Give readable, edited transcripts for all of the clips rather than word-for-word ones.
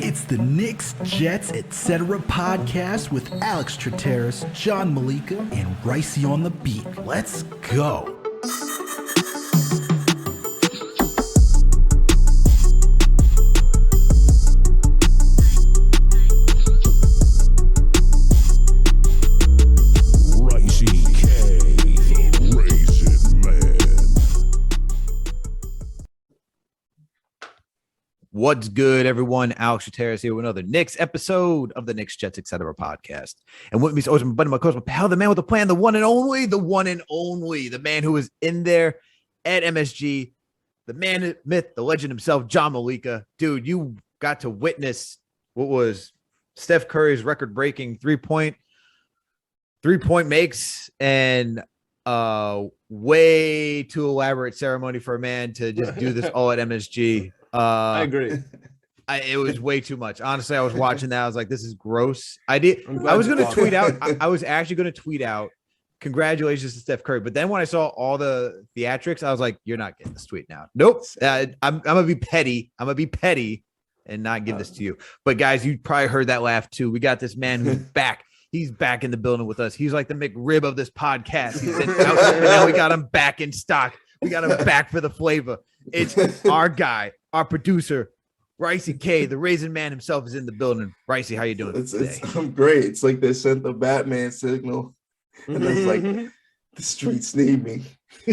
It's the Knicks, Jets, etc. podcast with Alex Trataros, John Meleka, and Raisi on the beat. Let's go. What's good, everyone? Alex Trataros here with another Knicks episode of the Knicks, Jets, etc. podcast. And with me is always my buddy, my coach, my pal, the man with the plan, the one and only, the man who was in there at MSG, the man, myth, the legend himself, John Meleka. Dude, you got to witness what was Steph Curry's record-breaking three-point makes and way too elaborate ceremony for a man to just do this all at MSG. I agree. It was way too much. Honestly, I was watching that. I was like, this is gross. I was going to tweet out. I was actually going to tweet out, congratulations to Steph Curry. But then when I saw all the theatrics, I was like, you're not getting this tweet now. Nope. I'm going to be petty. I'm going to be petty and not give this to you. But guys, you probably heard that laugh too. We got this man who's back. He's back in the building with us. He's like the McRib of this podcast. He's been out, and now we got him back in stock. We got him back for the flavor. It's our guy, our producer, Raisi K, the Raisin Man himself, is in the building. Raisi, how you doing today? I'm great. It's like they sent the Batman signal, and it's like the streets need me.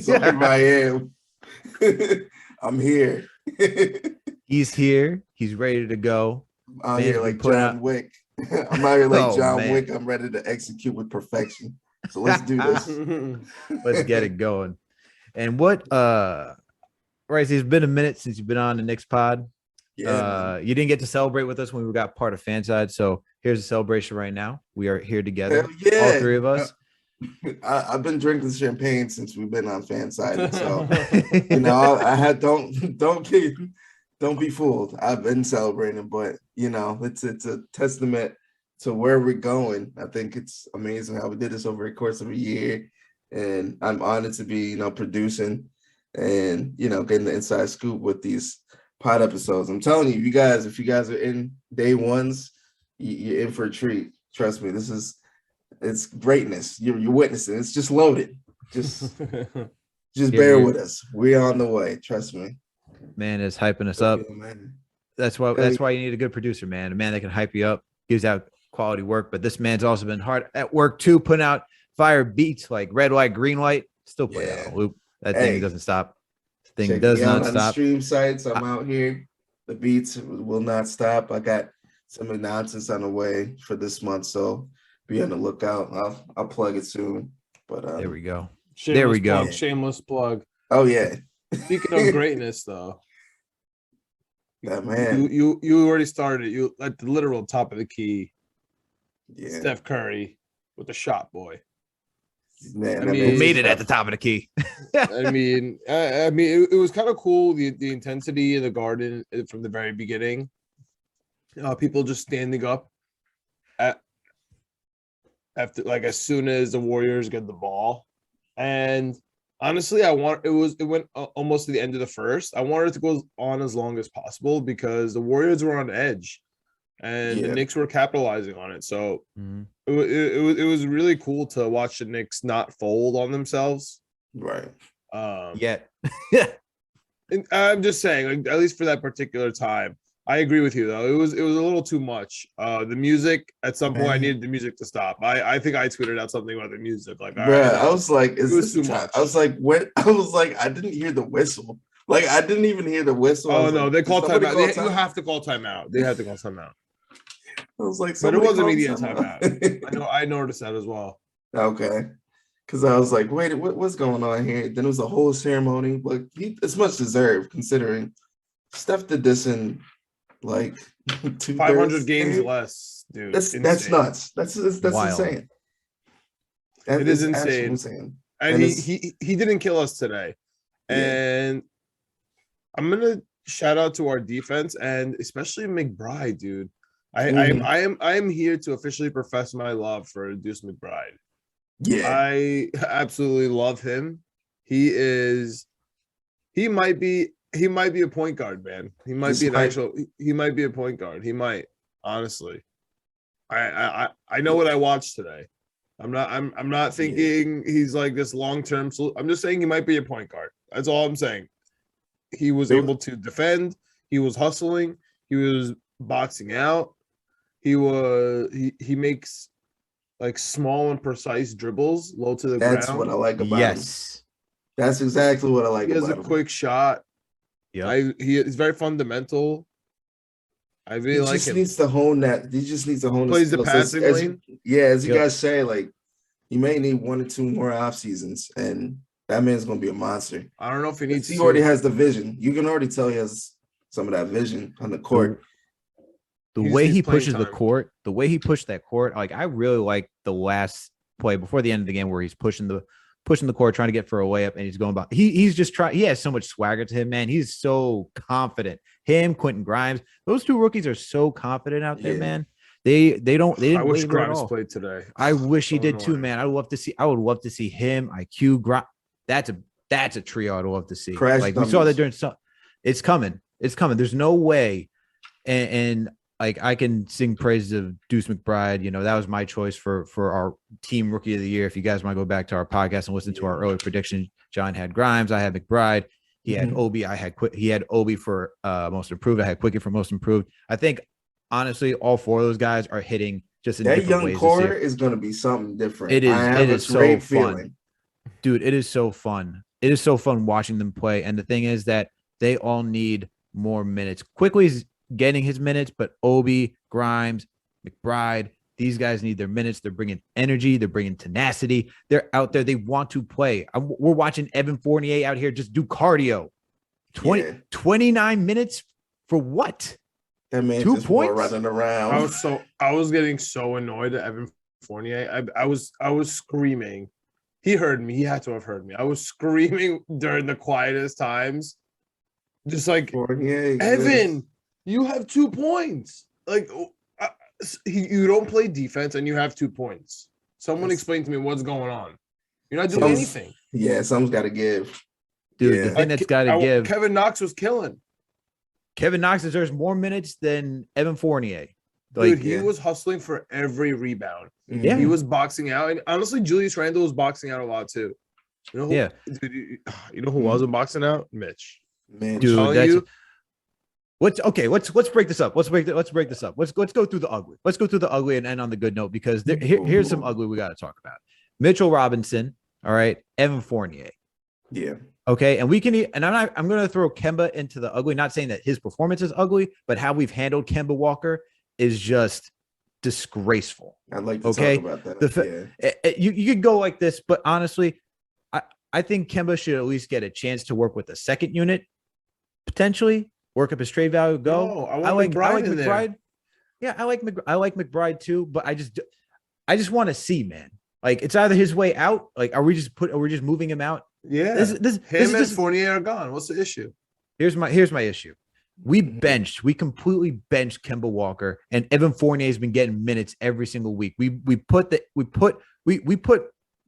So here I am. I'm here. He's here. He's ready to go. I'm out here like John Wick. I'm out here like John Wick. I'm ready to execute with perfection. So let's do this. Let's get it going. And what Raisi, it's been a minute since you've been on the Knicks pod. Yeah, you didn't get to celebrate with us when we got part of Fanside. So here's a celebration right now. We are here together, all three of us. I've been drinking champagne since we've been on Fanside. So you know, don't be fooled. I've been celebrating, but you know, it's a testament to where we're going. I think it's amazing how we did this over the course of a year, and I'm honored to be, producing and getting the inside scoop with these pod episodes. I'm telling you, if you guys are in day ones, you're in for a treat. Trust me, it's greatness. You're witnessing. It's just loaded. Just bear with us. We're on the way. Trust me. Man is hyping us up. That's why you need a good producer, man. A man that can hype you up, gives out quality work. But this man's also been hard at work too, putting out fire beats like red light, green light. Still play out a loop. That thing doesn't stop. Thing does not stop. On the stream sites, I'm out here. The beats will not stop. I got some announcements on the way for this month, so be on the lookout. I'll plug it soon. But there we go. Shameless plug. Oh yeah. Speaking of greatness, though, yeah, man, you already started. You at the literal top of the key. Yeah, Steph Curry with the shot boy. Man, who made it at the top of the key? I mean, it was kind of cool, the intensity in the Garden from the very beginning. People just standing up after as soon as the Warriors get the ball, and honestly, it went almost to the end of the first. I wanted it to go on as long as possible because the Warriors were on edge. And the Knicks were capitalizing on it. So it was really cool to watch the Knicks not fold on themselves. Right. And I'm just saying, at least for that particular time, I agree with you though. It was a little too much. The music at some point, I needed the music to stop. I think I tweeted out something about the music. I was like, is this too much? I was like, what? I was like, I didn't hear the whistle. I didn't even hear the whistle. Oh no, they called timeout. You have to call timeout. They have to call timeout. I was like, but it was immediate timeout. I noticed that as well. Okay, because I was like, wait, what's going on here? Then it was a whole ceremony, but it's much deserved considering Steph did this in 500 games less, dude. That's nuts. That's insane. It is insane. And he didn't kill us today, and I'm gonna shout out to our defense and especially McBride, dude. I am here to officially profess my love for Deuce McBride. Yeah, I absolutely love him. He might be he might be a point guard, man. He might be an Despite- actual. He might be a point guard. He might, honestly. I know what I watched today. I'm not thinking he's like this long-term. I'm just saying he might be a point guard. That's all I'm saying. He was able to defend. He was hustling. He was boxing out. He makes like small and precise dribbles low to the ground. That's what I like about him. Yes. That's exactly what I like He has about a him. quick shot. Yeah. He's very fundamental. I really He like just him. needs to hone that. He just needs to hone Plays his the skills. passing As lane. as you Yep. guys say, like you may need 1 or 2 more off seasons, and that man's gonna be a monster. I don't know if he needs. He already has the vision. You can already tell he has some of that vision on the court. The He just way needs he playing pushes the time. court, the way he pushed that court, like I really like the last play before the end of the game where he's pushing the court, trying to get for a layup, and he's going about. He's just trying. He has so much swagger to him, man. He's so confident. Him, Quentin Grimes, those 2 rookies are so confident out there, Yeah. man. They didn't I wish waver at Grimes all. played today. I wish he So did too, annoying. man. I would love to see him. IQ, Grimes. That's a trio I'd love to see. Crash like we saw that dummies. during some. It's coming. It's coming. There's no way. And like I can sing praises of Deuce McBride. You know, that was my choice for our team rookie of the year. If you guys want to go back to our podcast and listen to our early prediction, John had Grimes, I had McBride, he had Mhm. Obi, he had Obi for most improved. I had Quickie for most improved. I think honestly, all 4 of those guys are hitting just in That different young ways this core year. is gonna be something different. It is. I have It a is so great fun. feeling. Dude, it is so fun. It is so fun watching them play. And the thing is that they all need more minutes. Quickly is getting his minutes, but Obi, Grimes, McBride, these guys need their minutes. They're bringing energy. They're bringing tenacity. They're out there. They want to play. We're watching Evan Fournier out here just do cardio. 29 minutes for what? That man 2 just more points? running around. I was getting so annoyed at Evan Fournier. I was screaming. He heard me. He had to have heard me. I was screaming during the quietest times. Just like, Fournier, Evan, you have 2 points. Like, you don't play defense and you have 2 points. Someone explain to me what's going on. You're not doing anything. Yeah, something's got to give. Dude, Yeah. the thing that's got to give. Kevin Knox was killing. Kevin Knox deserves more minutes than Evan Fournier. Dude, he yeah. was hustling for every rebound. Yeah. He was boxing out. And honestly, Julius Randle was boxing out a lot too. You know who, Yeah. Dude, you know who wasn't boxing out? Mitch. Man, Dude, telling that's you, let's break this up. Let's break this up. Let's go through the ugly. Let's go through the ugly and end on the good note because here's some ugly we got to talk about. Mitchell Robinson, all right, Evan Fournier. yeah. Okay, and I'm going to throw Kemba into the ugly, not saying that his performance is ugly, but how we've handled Kemba Walker is just disgraceful. I'd like to Okay. talk about that. You could go like this, but honestly, I think Kemba should at least get a chance to work with the second unit, potentially work up his trade value. Go. No, I like in there. McBride. Yeah, I like McBride too, but I just want to see, man. Like it's either his way out. Like, are we just moving him out? Yeah. This Him and is Fournier are gone. What's the issue? here's my issue. We completely benched Kemba Walker, and Evan Fournier has been getting minutes every single week. We put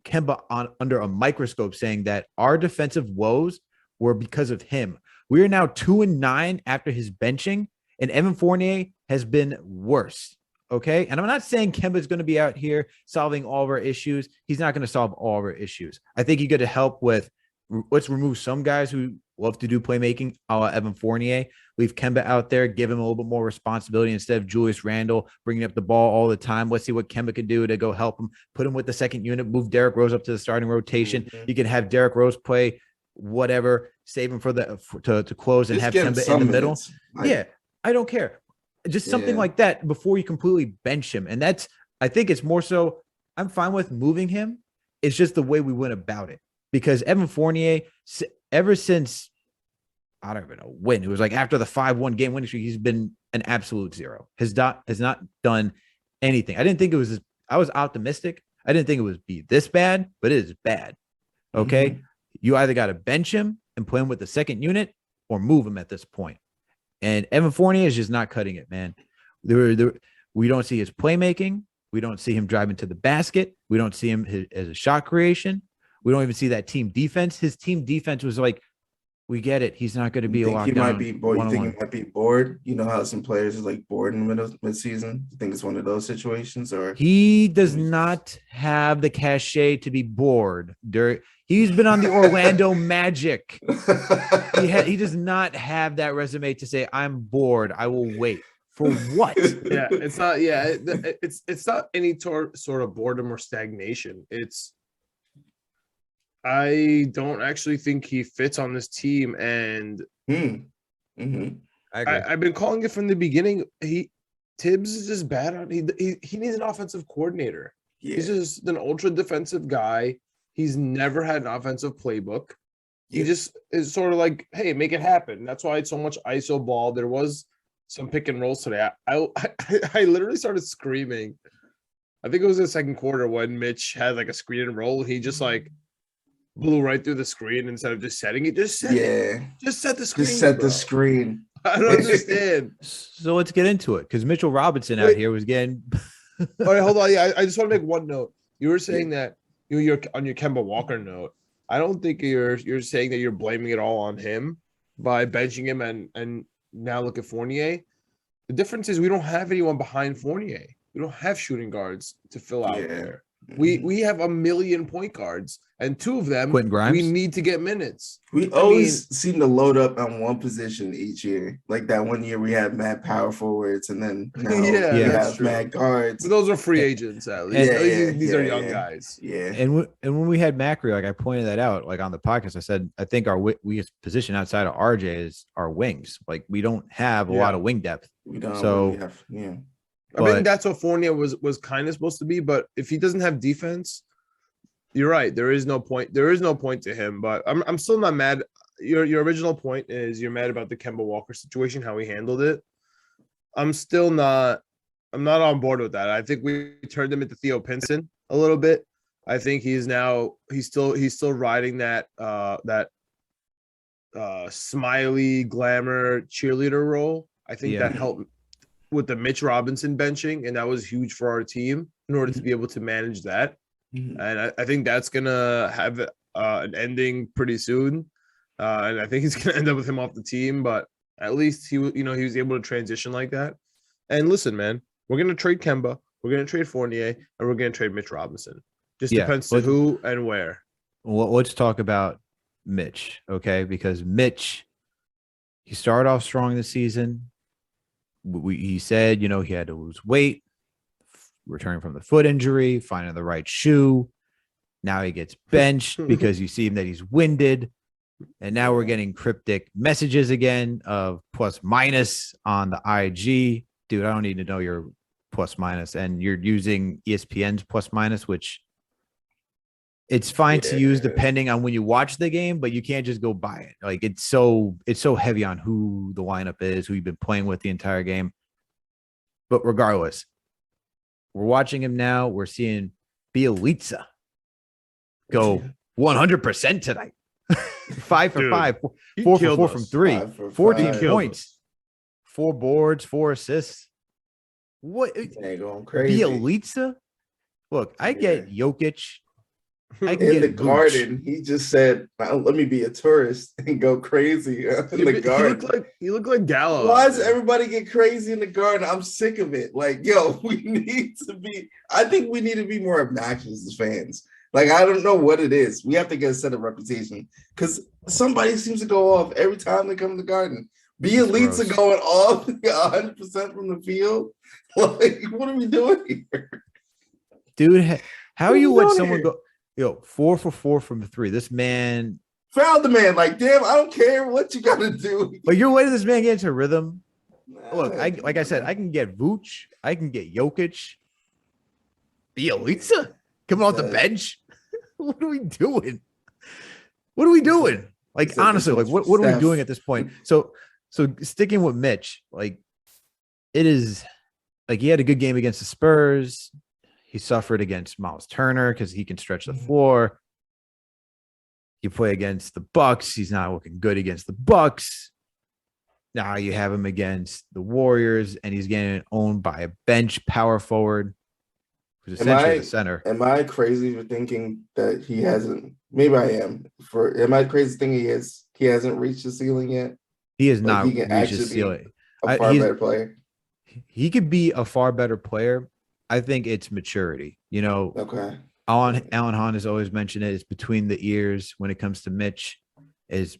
Kemba on under a microscope, saying that our defensive woes were because of him. We are now 2-9 after his benching, and Evan Fournier has been worse. Okay. And I'm not saying Kemba is going to be out here solving all of our issues. He's not going to solve all of our issues. I think he got to help with, let's remove some guys who love to do playmaking, Evan Fournier. Leave Kemba out there, give him a little bit more responsibility instead of Julius Randle bringing up the ball all the time. Let's see what Kemba can do to go help him, put him with the second unit, move Derrick Rose up to the starting rotation. Mhm. You can have Derrick Rose play whatever, save him to close and Just have give him Kemba in some the middle. minutes. Like, Yeah, I don't care. Just something Yeah. like that before you completely bench him. And I think it's more so, I'm fine with moving him. It's just the way we went about it. Because Evan Fournier, ever since, I don't even know when, it was like after the 5-1 game winning streak, he's been an absolute zero. Has not done anything. I was optimistic. I didn't think it would be this bad, but it is bad. Okay. Mhm. You either got to bench him and play him with the second unit or move him at this point. And Evan Fournier is just not cutting it, man. We don't see his playmaking. We don't see him driving to the basket. We don't see him as a shot creation. We don't even see that team defense. His team defense was like We get it. He's not going to be You a think he lockdown might be bored? You think he one-on-one. might be bored? You know how some players is like bored in the mid-season? You think it's one of those situations, or He does not have the cachet to be bored. He's been on the Orlando Magic. He does not have that resume to say, I'm bored. I will wait. For what? Yeah, it's not. Yeah, it's not any sort of boredom or stagnation. I don't actually think he fits on this team, and Mm-hmm. I agree. I've been calling it from the beginning. Tibbs is just bad on. He needs an offensive coordinator. Yeah. He's just an ultra defensive guy. He's never had an offensive playbook. He Yeah. just is sort of like, hey, make it happen. That's why it's so much ISO ball. There was some pick and rolls today. I literally started screaming. I think it was the second quarter when Mitch had like a screen and roll. He just like blew right through the screen instead of just setting it. Just set the screen. Just set bro. the screen. I don't understand. So let's get into it because Mitchell Robinson out here was getting. All right, hold on. Yeah, I just want to make one note. You were saying that you're on your Kemba Walker note. I don't think you're saying that you're blaming it all on him by benching him and now look at Fournier. The difference is we don't have anyone behind Fournier. We don't have shooting guards to fill out there. We have a million point guards, and two of them Quentin Grimes? we need to get minutes. We always seem to load up on one position each year. Like that one year we had mad power forwards, and then now we have mad guards. But those are free agents at least. These are young guys. Yeah. And when we had Macri, like I pointed that out, like on the podcast, I said I think our we position outside of RJ is our wings. Like we don't have a lot of wing depth. We don't. So really have, I think that's what Fournier was kind of supposed to be, but if he doesn't have defense, you're right. There is no point. There is no point to him. But I'm still not mad. Your original point is you're mad about the Kemba Walker situation, how he handled it. I'm not on board with that. I think we turned him into Theo Pinson a little bit. I think he's still riding that smiley glamour cheerleader role. I think that helped with the Mitch Robinson benching, and that was huge for our team in order to be able to manage that. And I think that's gonna have an ending pretty soon. And I think he's gonna end up with him off the team, but at least he was able to transition like that. And listen, man, we're gonna trade Kemba, we're gonna trade Fournier, and we're gonna trade Mitch Robinson. Just depends to who and where. Well, let's talk about Mitch, okay? Because Mitch, he started off strong this season. He said, he had to lose weight, returning from the foot injury, finding the right shoe. Now he gets benched because you see him that he's winded. And now we're getting cryptic messages again of plus minus on the IG. Dude, I don't need to know your plus minus. And you're using ESPN's plus minus, which it's fine to use depending on when you watch the game, but you can't just go buy it. Like it's so heavy on who the lineup is, who you've been playing with the entire game. But regardless, we're watching him now. We're seeing Bielitsa go 100% tonight. 5 for 5, 4 for 4 from 3, 14 points, 4 boards, 4 assists. What? Ain't going crazy. Bielitsa? Look, I get Jokic. In the garden, he just said, "Let me be a tourist and go crazy in the garden." He looked like Gallo. Why does everybody get crazy in the garden? I'm sick of it. Like, yo, I think we need to be more obnoxious as fans. Like, I don't know what it is. We have to get a set of reputation because somebody seems to go off every time they come to the garden. Bielitsa going off 100% from the field. Like, what are we doing here? Dude, how you let someone go? 4 for 4 from 3. This man fouled the man. Like, damn, I don't care what you got to do. But you're letting this man get into rhythm. Look, like I said, I can get Vooch. I can get Jokic. Bielitsa coming off the bench. What are we doing? What are we doing? Like, honestly, like what are we doing at this point? So sticking with Mitch, like it is like he had a good game against the Spurs. He suffered against Miles Turner because he can stretch the floor. You play against the Bucks. He's not looking good against the Bucks. Now you have him against the Warriors, and he's getting owned by a bench power forward who's essentially the center. Am I crazy for thinking that he hasn't? Maybe I am. Am I crazy thinking he has he hasn't reached the ceiling yet. He has Like, not he can reached his actually be ceiling. a far better player. He could be a far better player. I think it's maturity. Okay. Alan Hahn has always mentioned it. It's between the ears when it comes to Mitch, is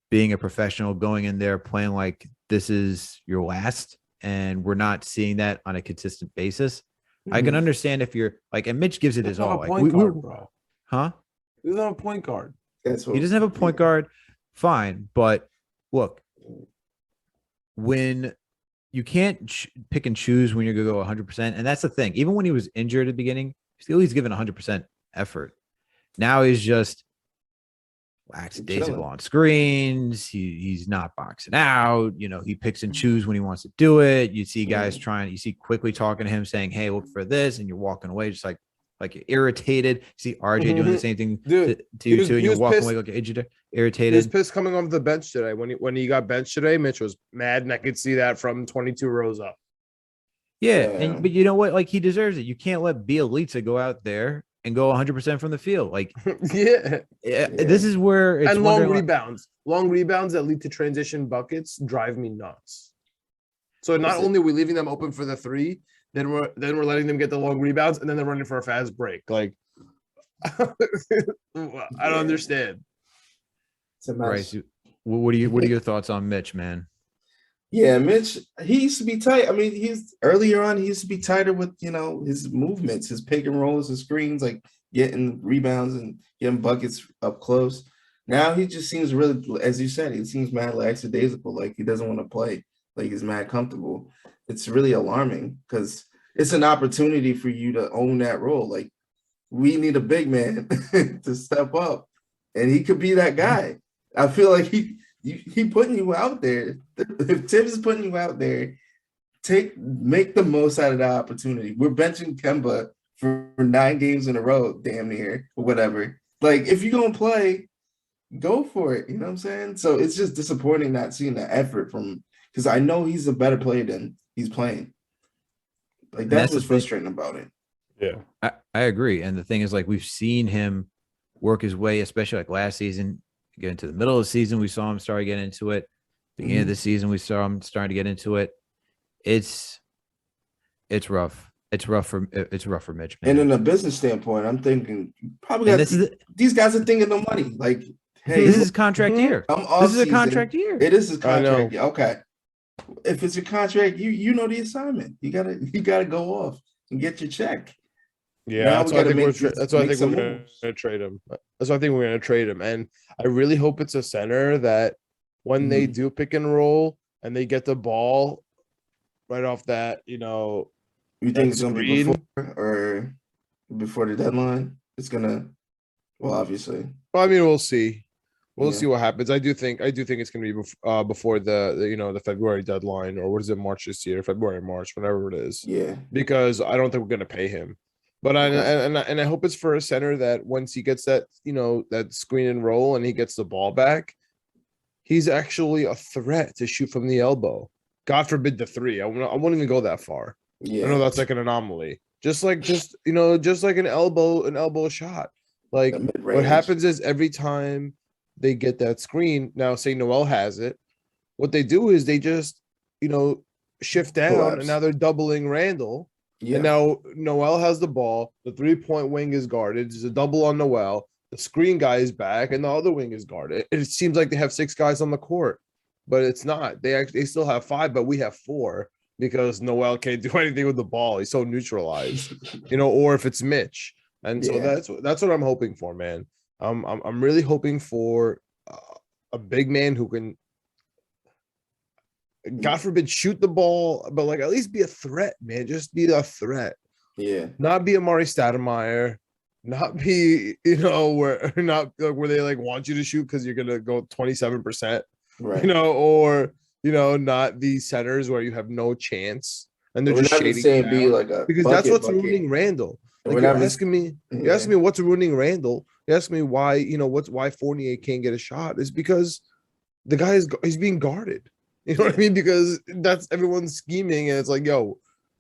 being a professional, going in there, playing like this is your last. And we're not seeing that on a consistent basis. I can understand if you're like, and Mitch gives it his all. Like, bro. Huh? He doesn't have a point guard. He doesn't have a point guard. Fine. But look, when you can't pick and choose when you're going to go 100%. And that's the thing. Even when he was injured at the beginning, still he's given 100% effort. Now he's just lackadaisical on screens. He's not boxing out. He picks and chooses when he wants to do it. You see guys you see quickly talking to him saying, hey, look for this. And you're walking away just like you're irritated. You see RJ doing the same thing to you too. And you're walking away like irritated. He was pissed coming off the bench today. When he got benched today, Mitch was mad. And I could see that from 22 rows up. Yeah. But you know what? Like, he deserves it. You can't let Bielitsa go out there and go 100% from the field. Like, this is where it's long rebounds. Long rebounds that lead to transition buckets drive me nuts. So not only are we leaving them open for the three, then we're letting them get the long rebounds, and then they're running for a fast break. Like, I don't understand. It's a mess. Right. What are your thoughts on Mitch, man? Yeah, Mitch, he used to be tight. I mean, earlier on, he used to be tighter with, his movements, his pick and rolls, his screens, like getting rebounds and getting buckets up close. Now he just seems really, as you said, he seems mad lackadaisical, like he doesn't want to play, like he's mad comfortable. It's really alarming because it's an opportunity for you to own that role. Like, we need a big man to step up, and he could be that guy. I feel like he putting you out there. If Tibbs is putting you out there, make the most out of that opportunity. We're benching Kemba for 9 games in a row, damn near, or whatever. Like, if you're gonna play, go for it. You know what I'm saying? So it's just disappointing not seeing the effort from, because I know he's a better player than he's playing. Like, that's what's frustrating about it. Yeah, I agree. And the thing is, like, we've seen him work his way, especially like last season. Get into the middle of the season, we saw him start to get into it. Beginning of the season, we saw him starting to get into it. It's rough. It's rough for Mitch, man. And in a business standpoint, I'm thinking probably these guys are thinking of money. Like, hey, this is contract year. This is a contract year. It is a contract year. Okay. If it's a contract, you know the assignment. You gotta go off and get your check. Yeah, that's why I think we're going to trade him. That's why I think we're going to trade him. And I really hope it's a center that when they do pick and roll and they get the ball right off that, you think it's going to be before the deadline? It's going to, well, obviously. Well, I mean, we'll see. We'll see what happens. I do think it's going to be before the February deadline, or what is it, March this year, February, March, whatever it is. Yeah. Because I don't think we're going to pay him. But I hope it's for a center that once he gets that, that screen and roll and he gets the ball back, he's actually a threat to shoot from the elbow. God forbid the three. I won't even go that far. Yeah. I know that's like an anomaly. Just like an elbow shot. Like, what happens is every time they get that screen, now say Noel has it, what they do is they just, shift down, and now they're doubling Randle. Yeah. And now Noel has the ball. The 3-point wing is guarded. There's a double on Noel. The screen guy is back, and the other wing is guarded. It seems like they have 6 guys on the court, but it's not. They still have 5, but we have 4 because Noel can't do anything with the ball. He's so neutralized, or if it's Mitch. And so that's what I'm hoping for, man. I'm really hoping for a big man who can, God forbid, shoot the ball, but like at least be a threat, man. Just be a threat. Yeah. Not be a Mari Stoudemire. Not be, where they like want you to shoot because you're gonna go 27%. Right. Or not these centers where you have no chance and they're just shading down. Be like a because that's what's ruining Randle. Like, you're asking me what's ruining Randle. You ask me why, why Fournier can't get a shot is because the guy he's being guarded. You know what I mean? Because that's everyone's scheming, and it's like, yo,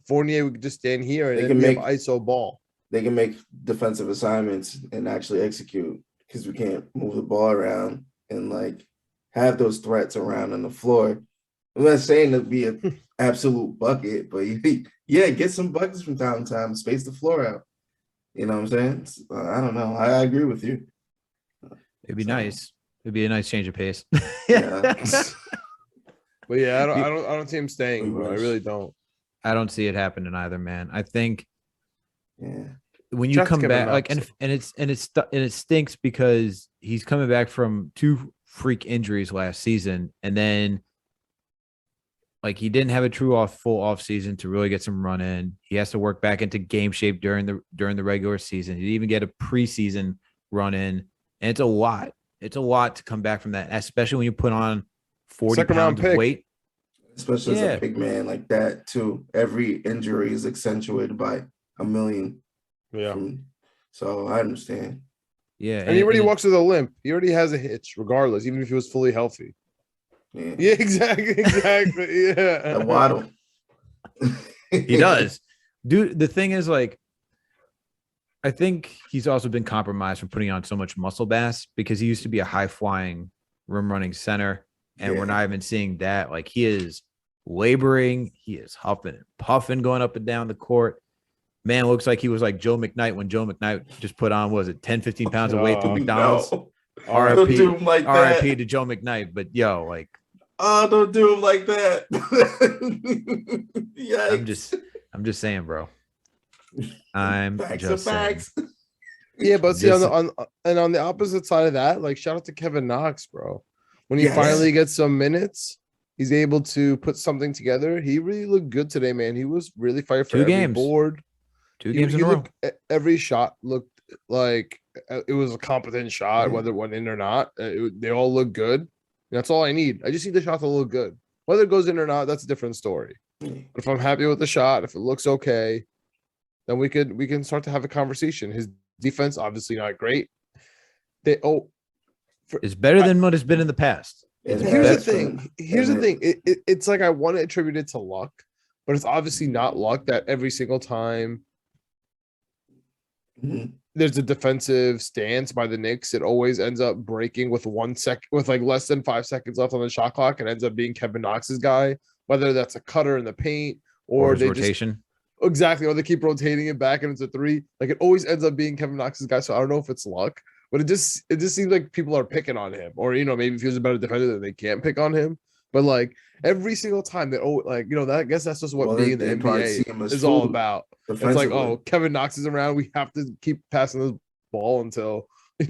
Fournier, we could just stand here and then make ISO ball. They can make defensive assignments and actually execute because we can't move the ball around and like have those threats around on the floor. I'm not saying to be an absolute bucket, but yeah, get some buckets from time to time, space the floor out. You know what I'm saying? I don't know. I agree with you. It'd be nice. It'd be a nice change of pace. Yeah. But yeah, I don't see him staying, bro. I really don't. I don't see it happening either, man. I think when you Shout come to back, Kevin like, Knox. and it stinks because he's coming back from 2 freak injuries last season, and then like he didn't have a full off season to really get some run in. He has to work back into game shape during the regular season. He didn't even get a preseason run in, and it's a lot. It's a lot to come back from that, especially when you put on 40 pounds of weight. Especially as a big man like that, too. Every injury is accentuated by a million. Yeah. So I understand. Yeah. And he already walks with a limp. He already has a hitch, regardless, even if he was fully healthy. Yeah, exactly. Yeah. A waddle. He does. Dude, the thing is, like, I think he's also been compromised from putting on so much muscle mass because he used to be a high-flying rim running center, and we're not even seeing that. Like, he is laboring. He is huffing and puffing going up and down the court. Man, looks like he was like Joe McKnight when Joe McKnight just put on, was it 10, 15 pounds of weight to McDonald's? No. RIP, do him like RIP to Joe McKnight. But, yo, like. Oh, don't do him like that. I'm just saying, bro. I'm just saying. Yeah, but see, on the opposite side of that, like, shout out to Kevin Knox, bro. When he finally gets some minutes, he's able to put something together. He really looked good today, man. He was really fighting for every board. 2 games in a row. Every shot looked like it was a competent shot, whether it went in or not. They all look good. That's all I need. I just need the shot to look good. Whether it goes in or not, that's a different story. But if I'm happy with the shot, if it looks okay, then we can start to have a conversation. His defense, obviously not great. It's better than what it's been in the past. Here's the thing. It's like I want to attribute it to luck, but it's obviously not luck that every single time there's a defensive stance by the Knicks, it always ends up breaking with 1 second, with like less than 5 seconds left on the shot clock, and ends up being Kevin Knox's guy, whether that's a cutter in the paint or they rotation. Exactly, or they keep rotating it back and it's a 3. Like, it always ends up being Kevin Knox's guy. So I don't know if it's luck, but it just seems like people are picking on him, or maybe if he was a better defender, then they can't pick on him. But like every single time that I guess that's just what being in the NBA is all about. It's like, oh, Kevin Knox is around. We have to keep passing this ball until we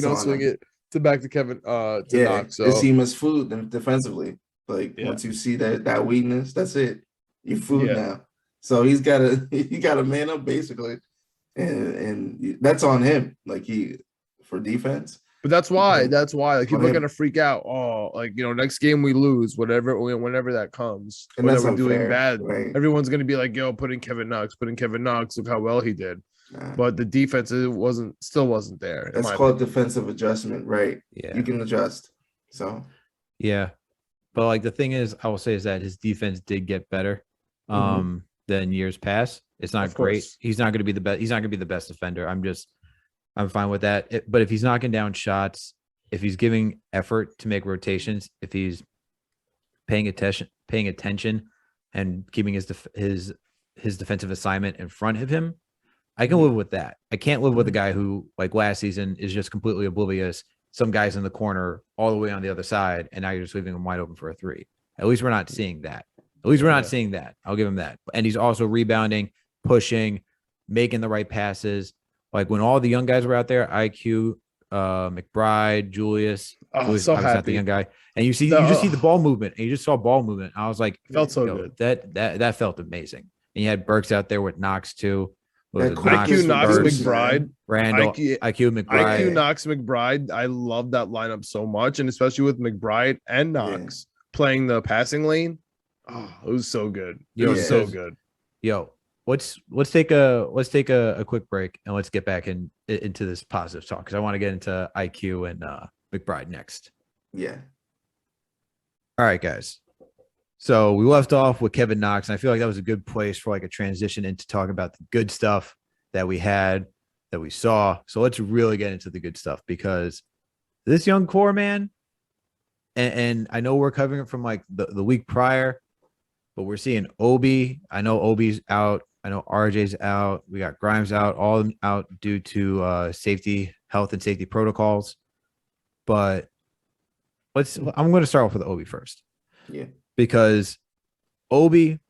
swing it back to Kevin Knox. So they see him as food defensively. Like once you see that weakness, that's it. You food now. So he's got to man up basically, and that's on him. Like for defense. But that's why like people are gonna freak out. Oh, like next game we lose, whenever that comes, and whenever that's we're doing bad, right? Everyone's gonna be like, "Yo, put in Kevin Knox. Look how well he did." But the defense still wasn't there. That's called defensive adjustment, right? Yeah, you can adjust. So yeah, but like the thing is, I will say is that his defense did get better than years past. It's not great. He's not going to be the best. He's not going to be the best defender. I'm fine with that. But if he's knocking down shots, if he's giving effort to make rotations, if he's paying attention and keeping his defensive assignment in front of him, I can live with that. I can't live with a guy who, like last season, is just completely oblivious. Some guy's in the corner all the way on the other side, and now you're just leaving him wide open for a 3. At least we're not seeing that. Seeing that. I'll give him that. And he's also rebounding, pushing, making the right passes. Like when all the young guys were out there, IQ, McBride, Julius, so happy. Not the young guy, and you just see the ball movement, and you just saw ball movement. I was like, felt so good. That felt amazing. And you had Burks out there with Knox too. IQ Knox McBride, Randle, IQ McBride, IQ Knox McBride. I love that lineup so much, and especially with McBride and Knox playing the passing lane. Oh, it was so good. It was so good. Yo. Let's take a quick break and let's get back into this positive talk because I want to get into IQ and McBride next. Yeah. All right, guys. So we left off with Kevin Knox, and I feel like that was a good place for like a transition into talking about the good stuff that we had, that we saw. So let's really get into the good stuff because this young core, man, and I know we're covering it from like the week prior, but we're seeing Obi. I know Obi's out. I know RJ's out. We got Grimes out, all of them out due to health and safety protocols. But I'm going to start off with Obi first. Yeah. Because Obi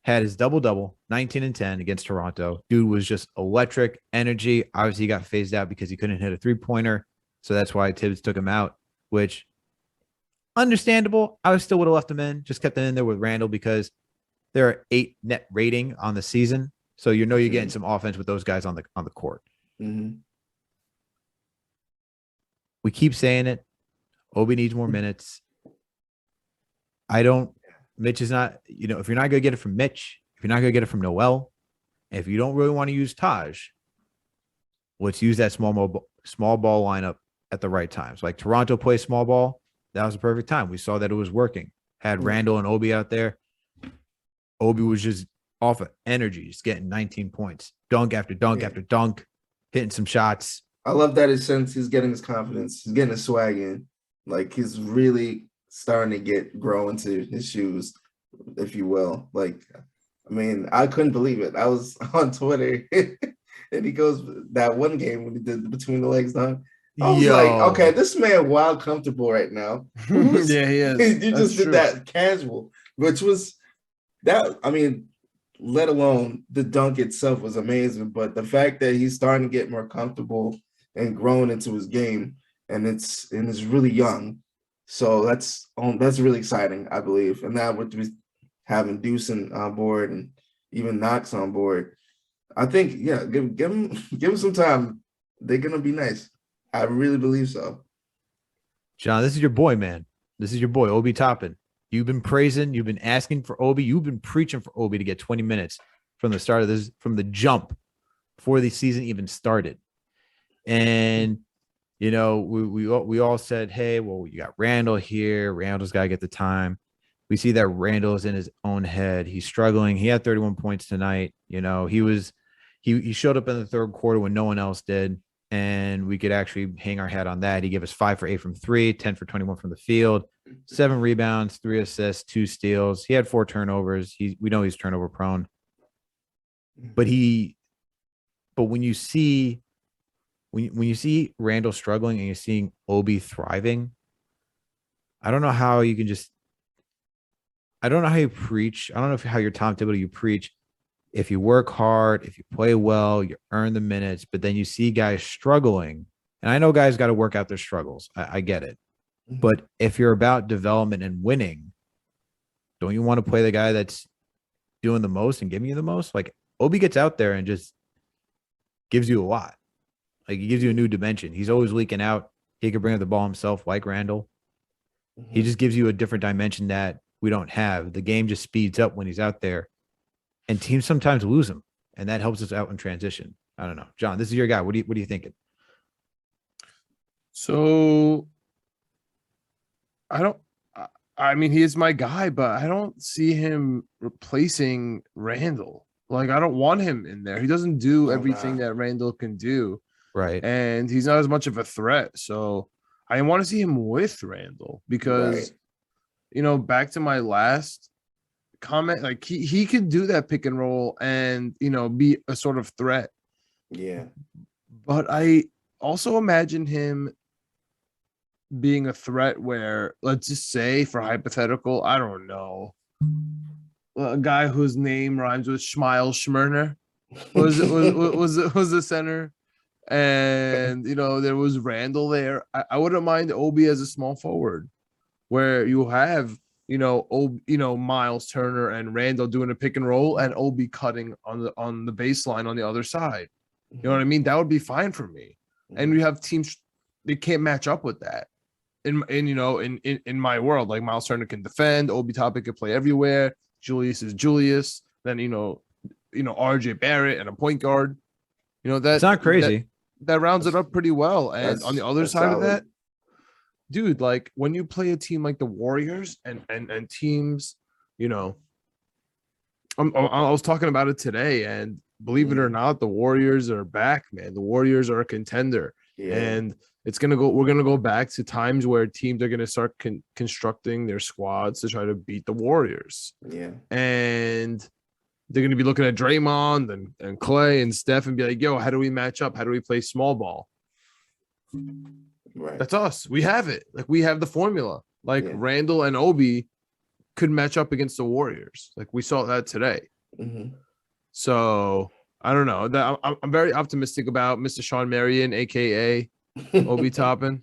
had his double-double, 19 and 10 against Toronto. Dude was just electric energy. Obviously, he got phased out because he couldn't hit a three-pointer. So that's why Tibbs took him out, which understandable. I still would have left him in, just kept him in there with Randle because they're 8 net rating on the season. So you're getting some offense with those guys on the court. Mm-hmm. We keep saying it. Obi needs more minutes. Mitch is not, if you're not going to get it from Mitch, if you're not going to get it from Noel, if you don't really want to use Taj, let's use that small ball lineup at the right times. Like Toronto plays small ball. That was the perfect time. We saw that it was working. Had Randle and Obi out there. Obi was just off of energy, just getting 19 points. Dunk after dunk after dunk, hitting some shots. I love that he's getting his confidence. He's getting his swag in. Like he's really starting to grow into his shoes, if you will. Like, I mean, I couldn't believe it. I was on Twitter and he goes that one game when he did the between the legs dunk. I was like, okay, this man wild comfortable right now. Yeah, he is. You just did that casual, which was that. I mean, let alone the dunk itself was amazing, but the fact that he's starting to get more comfortable and growing into his game, and it's really young. So that's really exciting, I believe. And now with having Deuce on board and even Knox on board, I think give them some time. They're gonna be nice. I really believe so. John, this is your boy, man. This is your boy, Obi Toppin. You've been praising, you've been asking for Obi, you've been preaching for Obi to get 20 minutes from the start of this, from the jump before the season even started. And we all said, hey, well, you got Randle here. Randle's got to get the time. We see that Randle is in his own head. He's struggling. He had 31 points tonight. He showed up in the third quarter when no one else did. And we could actually hang our hat on that. He gave us 5 for 8 from 3, 10 for 21 from the field, 7 rebounds, 3 assists, 2 steals. He had 4 turnovers. We know he's turnover prone. But when you see Randle struggling and you're seeing Obi thriving, I don't know how you preach. I don't know how you're Tom Thibodeau, you preach. If you work hard, if you play well, you earn the minutes, but then you see guys struggling. And I know guys got to work out their struggles. I get it. But if you're about development and winning, don't you want to play the guy that's doing the most and giving you the most? Like Obi gets out there and just gives you a lot. Like he gives you a new dimension. He's always leaking out. He could bring up the ball himself like Randle. He just gives you a different dimension that we don't have. The game just speeds up when he's out there. And teams sometimes lose him. And that helps us out in transition. I don't know. John, this is your guy. What are you thinking? So I mean, he is my guy, but I don't see him replacing Randle. Like, I don't want him in there. He doesn't do everything that Randle can do. Right. And he's not as much of a threat. So I want to see him with Randle because, back to my last comment, like he could do that pick and roll and, be a sort of threat. Yeah. But I also imagine him being a threat where, let's just say for hypothetical, I don't know, a guy whose name rhymes with Schmeil Schmerner was the center. And, there was Randle there. I wouldn't mind Obi as a small forward where you have, Miles Turner and Randle doing a pick and roll and Obi cutting on the baseline on the other side. You know what I mean? That would be fine for me. And we have teams, they can't match up with that. In my world, like Miles Turner can defend, Obi Toppin can play everywhere. Julius is Julius. Then, RJ Barrett and a point guard. That's not crazy. That rounds it up pretty well. And on the other side of that, dude, like when you play a team like the Warriors and teams, I was talking about it today, and believe it or not, the Warriors are back, man. The Warriors are a contender. Yeah. And We're gonna go back to times where teams are gonna start constructing their squads to try to beat the Warriors. Yeah. And they're gonna be looking at Draymond and Clay and Steph and be like, "Yo, how do we match up? How do we play small ball?" Right. That's us. We have it. Like we have the formula. Like Yeah. Randle and Obi could match up against the Warriors. Like we saw that today. Mm-hmm. So I don't know. I'm very optimistic about Mr. Sean Marion, aka Obi Toppin.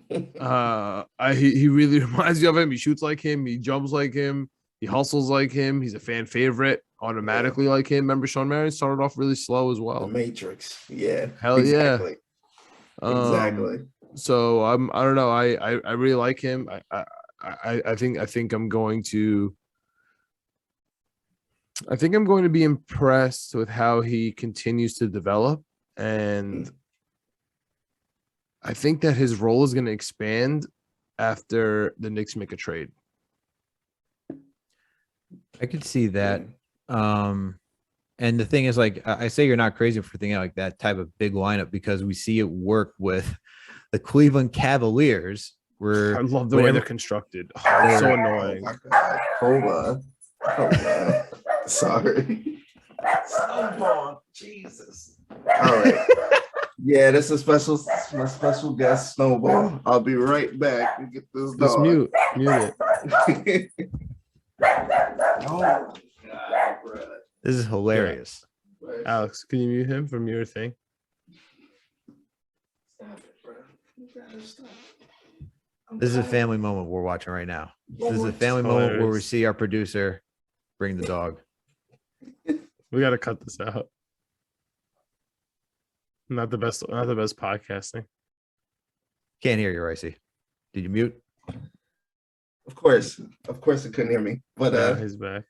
He really reminds me of him. He shoots like him. He jumps like him. He hustles like him. He's a fan favorite automatically like him. Remember, Sean Marion started off really slow as The well. Matrix. Yeah. Hell exactly. yeah. Exactly. So I don't know. I really like him. I think I'm going to be impressed with how he continues to develop, and I think that his role is going to expand after the Knicks make a trade. I could see that. And the thing is, like, I say you're not crazy for thinking like that type of big lineup because we see it work with the Cleveland Cavaliers. I love the way they're constructed. Oh, it's so annoying. Oh my God. Hold on. Sorry. Snowball. Jesus. All right. Yeah, this is my special guest, Snowball. I'll be right back and get this Just dog. mute it. Oh, God, bro. This is hilarious. Alex, can you mute him from your thing? Stop it, bro. You gotta stop. This is a family moment we're watching right now. This is a family moment where we see our producer bring the dog. We got to cut this out. Not the best podcasting. Can't hear you, Raisi. Did you mute? Of course, it couldn't hear me. But Yeah, he's back.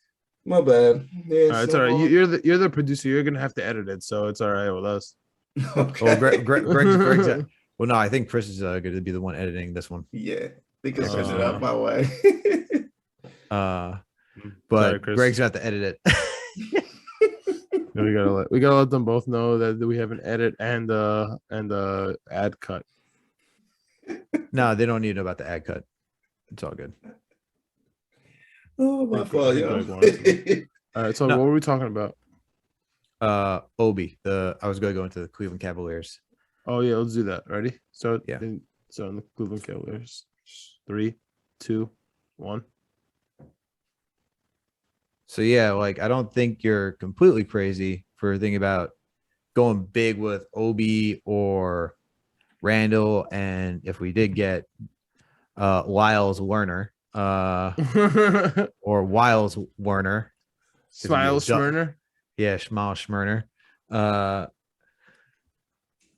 my bad. Yeah, All right, it's all right. You're the producer. You're gonna have to edit it, so it's all right with us. Okay. Well, Greg's well, no, I think Chris is going to be the one editing this one. Yeah, they can send it out my way. But Sorry, Chris. Greg's got to edit it. No, we gotta let them both know that we have an edit and ad cut. No, they don't need to know about the ad cut. It's all good. Oh, my fault, yo. All right, so No. what were we talking about? Obi. I was going to go into the Cleveland Cavaliers. Oh yeah, let's do that. Ready? So Yeah. So in the Cleveland Cavaliers, 3, 2, 1. So yeah, like I don't think you're completely crazy for thinking about going big with Obi or Randle, and if we did get Lyles Werner or Wiles Werner, Smile Schmerner. yeah, Schmal Schmerner,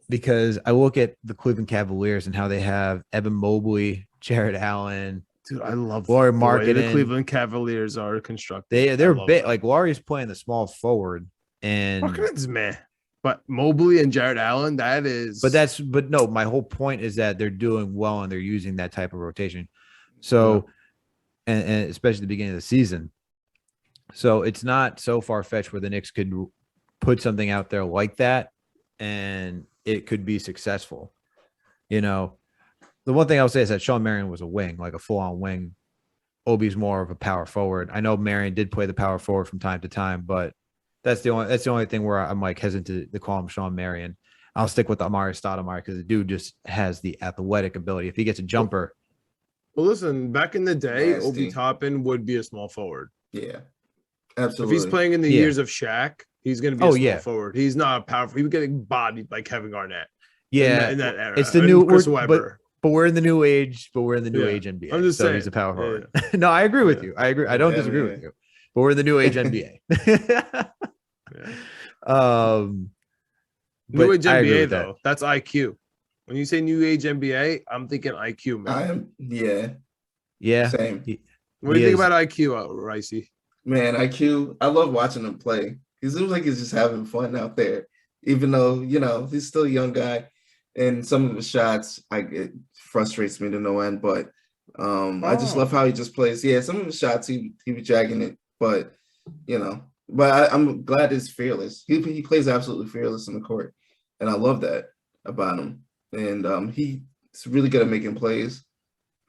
because I look at the Cleveland Cavaliers and how they have Evan Mobley, Jared Allen. Dude, I love Laurie the way the Markkanen. Cleveland Cavaliers are constructed. They're I love big. that. Like Laurie's playing the small forward, and Markkanen's meh. But Mobley and Jared Allen, that is. but no, my whole point is that they're doing well and they're using that type of rotation. So, and especially the beginning of the season. So it's not so far fetched where the Knicks could put something out there like that and it could be successful. You know, the one thing I would say is that Sean Marion was a wing, like a full-on wing. Obi's more of a power forward. I know Marion did play the power forward from time to time, but that's the only thing where I'm like hesitant to call him Sean Marion. I'll stick with Amari Stoudemire because the dude just has the athletic ability. If he gets a jumper. Well, listen, back in the day, Nasty. Obi Toppin would be a small forward. Yeah, If absolutely. he's playing in the Yeah. years of Shaq, he's going to be a small yeah. forward. He's not a powerful. He was getting bodied by Kevin Garnett. Yeah. in that era. It's the And new Chris we're- Webber. But we're in the new age. But we're in the new Yeah. age NBA. I'm just so saying. he's a power Yeah, forward. No, I agree with Yeah. you. I agree. I don't Yeah, disagree yeah. with you. But we're in the new age NBA. Yeah. But New age I agree NBA with that. though, that's IQ. When you say new age NBA, I'm thinking IQ, man. Yeah. Same. What do he you think is. about IQ, Raisi? Man, IQ, I love watching him play. He seems like he's just having fun out there, even though, he's still a young guy. And some of the shots, it frustrates me to no end, but I just love how he just plays. Yeah, some of the shots, he was dragging it, but, I'm glad he's fearless. He plays absolutely fearless in the court, and I love that about him. And he He's really good at making plays.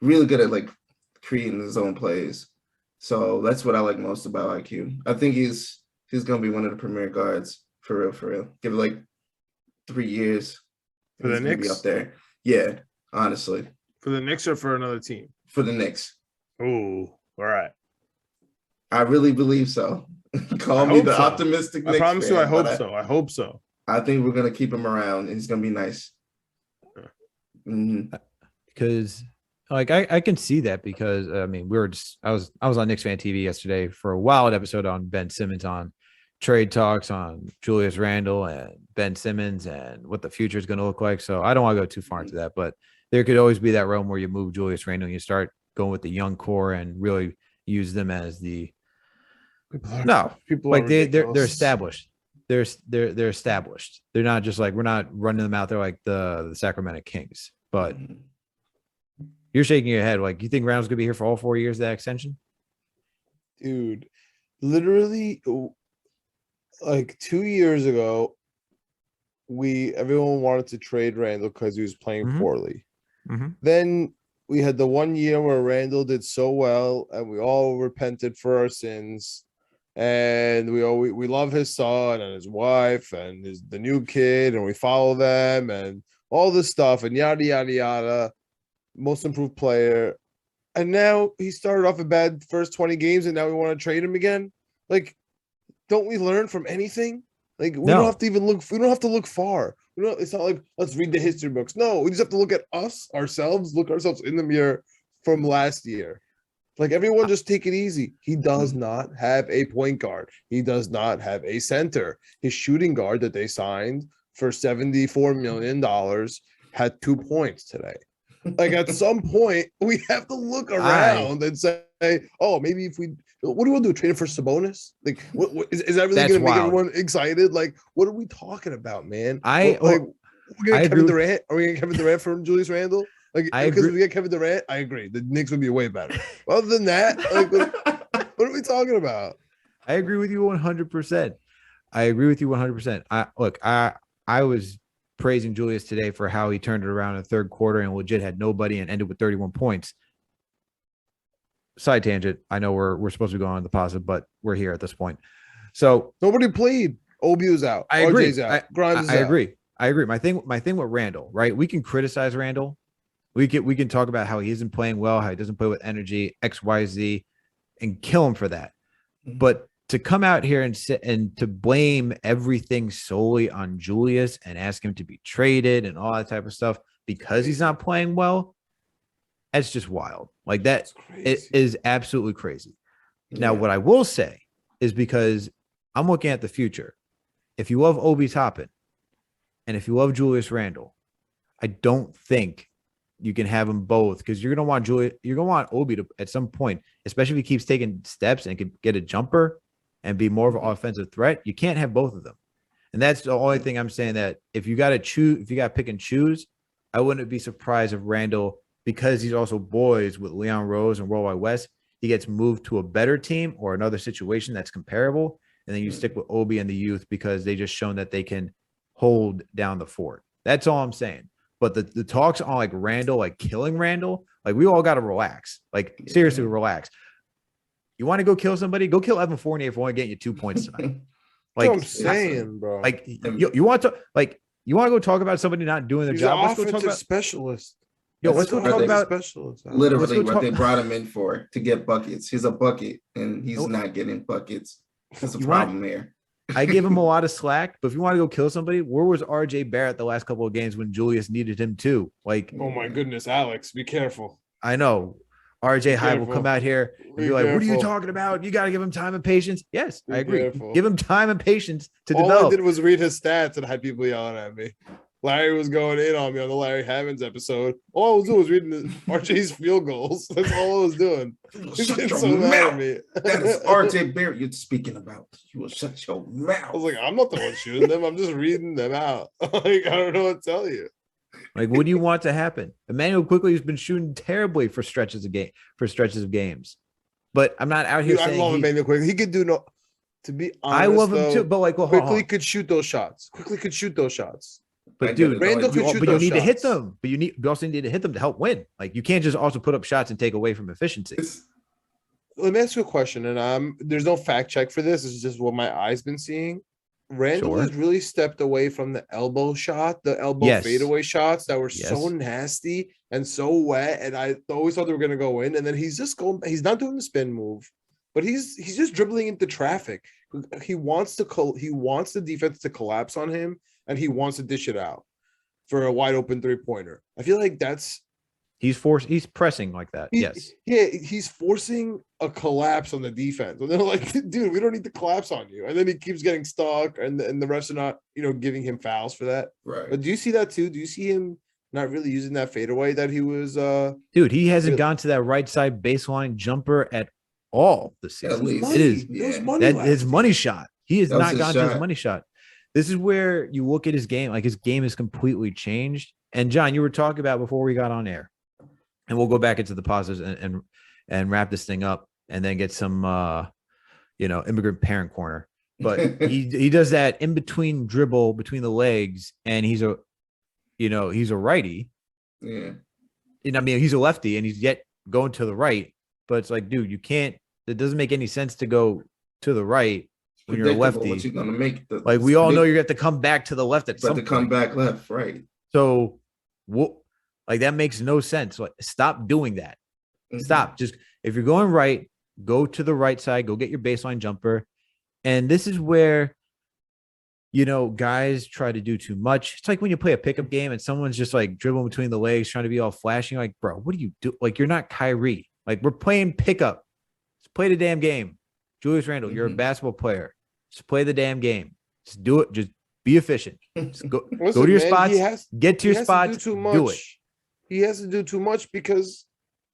Really good at like creating his own plays. So that's what I like most about IQ. I think he's gonna be one of the premier guards for real, for real. Give it like 3 years. For the He's gonna be Knicks? up there. Yeah, honestly. For the Knicks or for another team? For the Knicks. Oh, all right. I really believe so. Call I me hope the so. optimistic I Knicks promise fan, you, I hope but so. I hope so. I think we're gonna keep him around and he's gonna be nice. Mhm. Because like I can see that because I mean I was on Knicks Fan TV yesterday for a wild episode on Ben Simmons on trade talks on Julius Randle and Ben Simmons and what the future is going to look like. So I don't want to go too far into that, but there could always be that realm where you move Julius Randle and you start going with the young core and really use them as the People are they're established. They're established. They're not just like we're not running them out there like the Sacramento Kings. But you're shaking your head like you think Randle's gonna be here for all 4 years of that extension? Dude, literally like 2 years ago, everyone wanted to trade Randle because he was playing poorly. Then we had the 1 year where Randle did so well, and we all repented for our sins. And we love his son and his wife and the new kid, and we follow them and all this stuff and yada yada yada. Most improved player, and now he started off a bad first 20 games, and now we want to trade him again. Like, don't we learn from anything? Like, we don't have to even look. We don't have to look far. It's not like let's read the history books. No, we just have to look at ourselves in the mirror from last year. Like, everyone just take it easy. He does not have a point guard. He does not have a center. His shooting guard that they signed for $74 million had 2 points today. Like, at some point, we have to look around and say, oh, maybe if what do we want to do? Trade him for Sabonis? Like, is that really going to make everyone excited? Like, what are we talking about, man? We're going to get Kevin Durant? Are we going to get Kevin Durant from Julius Randle? Like, because if we get Kevin Durant, I agree. The Knicks would be way better. Other than that, like, what are we talking about? I agree with you 100%. I agree with you 100%. I was praising Julius today for how he turned it around in the third quarter and legit had nobody and ended with 31 points. Side tangent. I know we're supposed to be going on the positive, but we're here at this point. So nobody played. Obi was out. I agree. RJ's out. Grimes is I out. agree. I agree. My thing with Randle, right? We can criticize Randle. We can talk about how he isn't playing well, how he doesn't play with energy, X, Y, Z, and kill him for that. But to come out here and sit and to blame everything solely on Julius and ask him to be traded and all that type of stuff because he's not playing well, that's just wild. Like that, it is absolutely crazy. Now, what I will say is because I'm looking at the future. If you love Obi Toppin and if you love Julius Randle, I don't think you can have them both because you're gonna want Obi to at some point, especially if he keeps taking steps and can get a jumper and be more of an offensive threat. You can't have both of them, and that's the only thing I'm saying. That if you got to pick and choose, I wouldn't be surprised if Randle, because he's also boys with Leon Rose and Worldwide West, he gets moved to a better team or another situation that's comparable, and then you stick with Obi and the youth because they just shown that they can hold down the fort. That's all I'm saying. But the talks on like Randle, like killing Randle, like we all got to relax. Like seriously, relax. You want to go kill somebody? Go kill Evan Fournier if only getting you 2 points tonight. Like I'm saying, bro. Like you want to go talk about somebody not doing their job? Let's go talk about specialist. Let's go talk about specialist. Literally what they brought him in for, to get buckets. He's a bucket, and he's not getting buckets. That's a problem here. I give him a lot of slack, but if you want to go kill somebody, where was RJ Barrett the last couple of games when Julius needed him too? Like, oh my goodness, Alex, be careful. I know RJ Hyde will come out here and be like, "What are you talking about? You got to give him time and patience." Yes, I agree. Give him time and patience to develop. All I did was read his stats and had people yelling at me. Larry was going in on me on the Larry Havens episode. All I was doing was reading RJ's field goals. That's all I was doing. He's getting so mad at me. That is RJ Barrett you're speaking about. You will shut your mouth. I was like, I'm not the one shooting them. I'm just reading them out. Like, I don't know what to tell you. Like, what do you want to happen? Emmanuel Quickly has been shooting terribly for stretches of games. But I'm not out here saying I love Emmanuel Quickly. He could do no. To be honest, I love him too. But like, Quickly could shoot those shots. But dude, Randle could shoot but you those need to hit shots. them. But you also need to hit them to help win. Like you can't just also put up shots and take away from efficiency. Let me ask you a question, and there's no fact check for this. This is just what my eyes been seeing. Randle Sure. has really stepped away from the elbow shot, the elbow Yes. fadeaway shots that were Yes. so nasty and so wet. And I always thought they were gonna go in. And then he's just going, he's not doing the spin move, but he's just dribbling into traffic. He wants the defense to collapse on him, and he wants to dish it out for a wide open 3-pointer. I feel like He's pressing like that. Yes. Yeah, he's forcing a collapse on the defense. And they're like, dude, we don't need to collapse on you. And then he keeps getting stuck, and the refs are not, giving him fouls for that. Right. But do you see that too? Do you see him not really using that fadeaway that he was Dude, he hasn't gone to that right side baseline jumper at all this season. At least. It is It was Yeah. money that left. his money shot. He has That was not his gone to his shot. money shot. This is where you look at his game. Like his game has completely changed. And John, you were talking about before we got on air, and we'll go back into the positives and wrap this thing up, and then get some immigrant parent corner. But he does that in between dribble between the legs, and he's a righty. Yeah. And I mean, he's a lefty, and he's yet going to the right. But it's like, dude, you can't. It doesn't make any sense to go to the right when you're a Predictable lefty. what you're gonna make. Like we all know, you're going to have to come back to the left at but some to come point. back left, right? So, what? Like that makes no sense. Like, stop doing that. Mhm. Stop. Just if you're going right, go to the right side. Go get your baseline jumper. And this is where, guys try to do too much. It's like when you play a pickup game and someone's just like dribbling between the legs, trying to be all flashy. Like, bro, what do you do? Like, you're not Kyrie. Like, we're playing pickup. Just play the damn game. Julius Randle, you're a Mhm. basketball player. Just play the damn game. Just do it. Just be efficient. Just go Listen, to your man, spots. Get to he your has spots. to do too Do it. much. He has to do too much because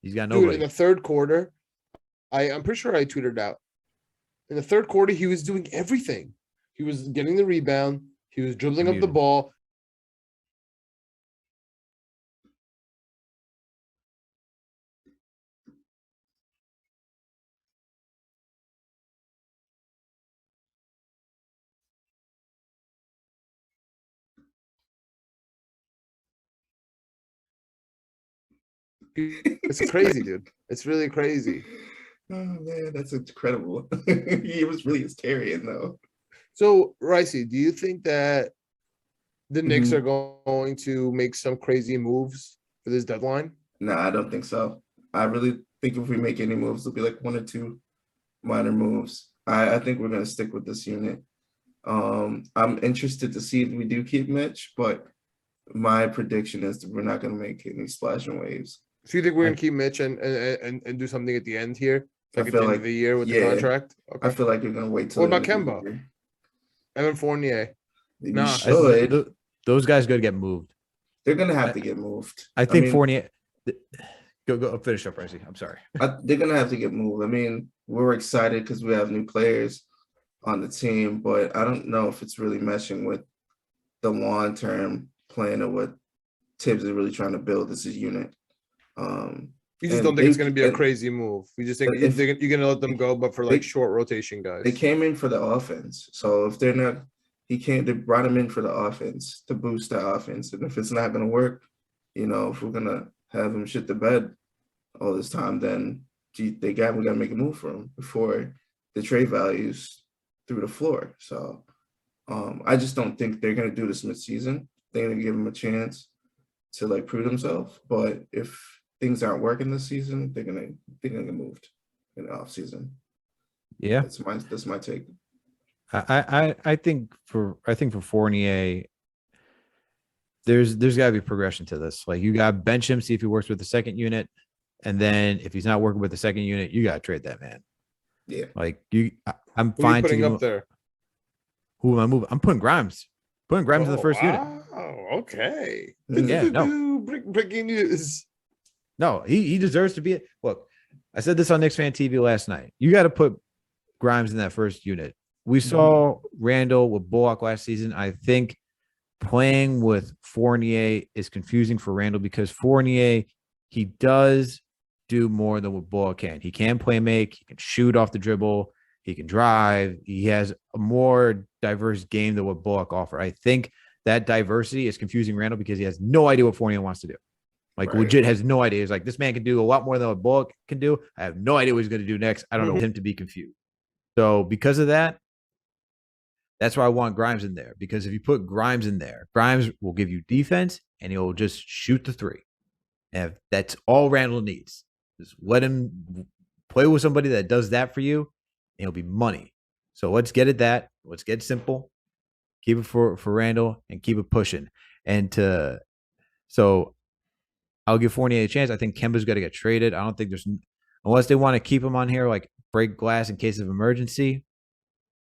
He's got dude, nobody. in the third quarter, I'm pretty sure I tweeted out. In the third quarter, he was doing everything. He was getting the rebound. He was dribbling up the Muted. ball. It's crazy, dude. It's really crazy. Oh man, that's incredible. He was really Hysterian though. So, Raisi, do you think that the Knicks Mhm. are going to make some crazy moves for this deadline? No, I don't think so. I really think if we make any moves, it'll be like one or two minor moves. I think we're gonna stick with this unit. I'm interested to see if we do keep Mitch, but my prediction is that we're not gonna make any splashing waves. So you think we're gonna keep Mitch and do something at the end here, I like at feel the end like- of the year with the yeah. contract? I Okay. feel like we're gonna wait till. What the about end of the Kemba? year. Evan Fournier. You Nah, should. Those guys got to get moved. They're gonna have to get moved. I think mean, Fournier. Go finish up, Raisi. I'm sorry. they're gonna have to get moved. I mean, we're excited because we have new players on the team, but I don't know if it's really meshing with the long-term plan of what Tibbs is really trying to build as a unit. You just And don't think it's they- going to be a and- crazy move. You just think But if- you're going to let them go, but for like They- short rotation guys. They came in for the offense, so if they're not, they brought him in for the offense to boost the offense, and if it's not gonna work, if we're gonna have him shit the bed all this time, then we gotta make a move for him before the trade values through the floor. So I just don't think they're gonna do this mid-season. They're gonna give him a chance to like prove himself. But if things aren't working this season, they're gonna get moved in the off season. Yeah, That's my take. I think for Fournier, there's got to be progression to this. Like you got to bench him, see if he works with the second unit, and then if he's not working with the second unit, you got to trade that man. Yeah. Like I'm Who are you fine to putting give up him- there? Who am I moving? I'm putting Grimes. Putting Grimes in the first unit. Oh, okay. Yeah, no. Breaking news. No, he deserves to be it. Look, I said this on Knicks Fan TV last night. You got to put Grimes in that first unit. We saw Randle with Bullock last season. I think playing with Fournier is confusing for Randle because Fournier, he does do more than what Bullock can. He can play make, he can shoot off the dribble, he can drive. He has a more diverse game than what Bullock offer. I think that diversity is confusing Randle because he has no idea what Fournier wants to do. Like, Right. legit has no idea. He's like, this man can do a lot more than what Bullock can do. I have no idea what he's going to do next. I don't know him to be confused. So because of that, that's why I want Grimes in there. Because if you put Grimes in there, Grimes will give you defense and he'll just shoot the three. And that's all Randle needs. Just let him play with somebody that does that for you, and it'll be money. So let's get it that. Let's get simple. Keep it for Randle and keep it pushing. So I'll give Fournier a chance. I think Kemba's got to get traded. I don't think unless they want to keep him on here, like break glass in case of emergency.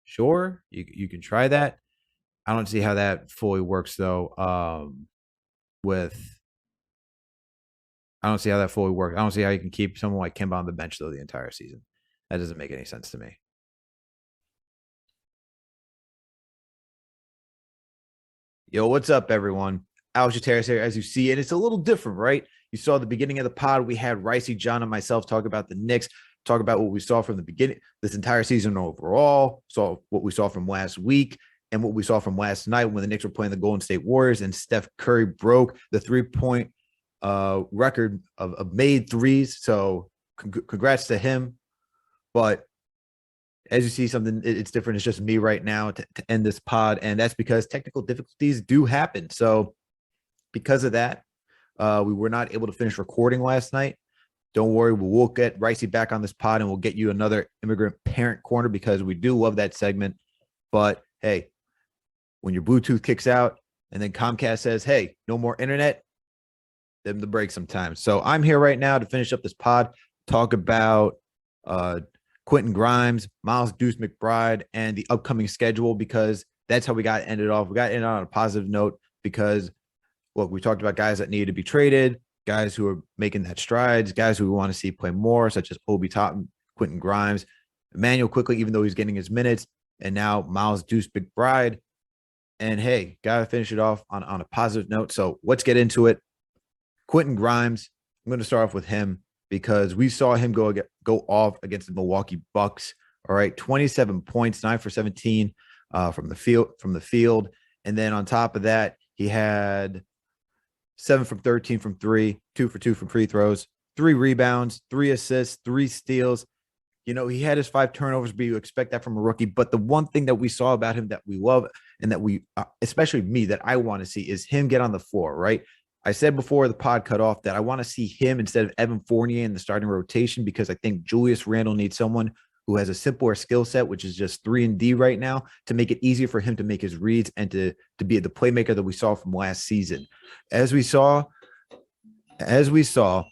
Sure, you can try that. I don't see how that fully works though. I don't see how that fully works. I don't see how you can keep someone like Kemba on the bench though the entire season. That doesn't make any sense to me. Yo, what's up, everyone? Alex Trataros here, as you see, and it's a little different, right? You saw the beginning of the pod. We had Raisi, John, and myself talk about the Knicks, talk about what we saw from the beginning, this entire season overall, saw what we saw from last week, and what we saw from last night when the Knicks were playing the Golden State Warriors, and Steph Curry broke the 3-point record of made threes. So congrats to him. But as you see, something it's different. It's just me right now to end this pod, and that's because technical difficulties do happen. So because of that, we were not able to finish recording last night. Don't worry, we'll get Raisi back on this pod, and we'll get you another immigrant parent corner because we do love that segment. But hey, when your Bluetooth kicks out and then Comcast says, hey, no more internet, them the break sometimes. So I'm here right now to finish up this pod, talk about Quentin Grimes, Miles Deuce McBride, and the upcoming schedule, because that's how we got ended off. We got ended on a positive note because, look, we talked about guys that needed to be traded, guys who are making that strides, guys who we want to see play more, such as Obi Toppin, Quentin Grimes, Emmanuel quickly, even though he's getting his minutes, and now Miles Deuce McBride. And hey, gotta finish it off on a positive note. So let's get into it. Quentin Grimes, I'm going to start off with him because we saw him go off against the Milwaukee Bucks. All right, 27 points, 9 for 17 from the field. And then on top of that, he had 7 from 13 from 3, 2 for 2 from free throws, 3 rebounds, 3 assists, 3 steals. You know, he had his 5 turnovers, but you expect that from a rookie. But the one thing that we saw about him that we love and that we, especially me, that I want to see is him get on the floor, right? I said before the pod cut off that I want to see him instead of Evan Fournier in the starting rotation because I think Julius Randle needs someone who has a simpler skill set, which is just 3 and D right now, to make it easier for him to make his reads and to be the playmaker that we saw from last season. As we saw, Randle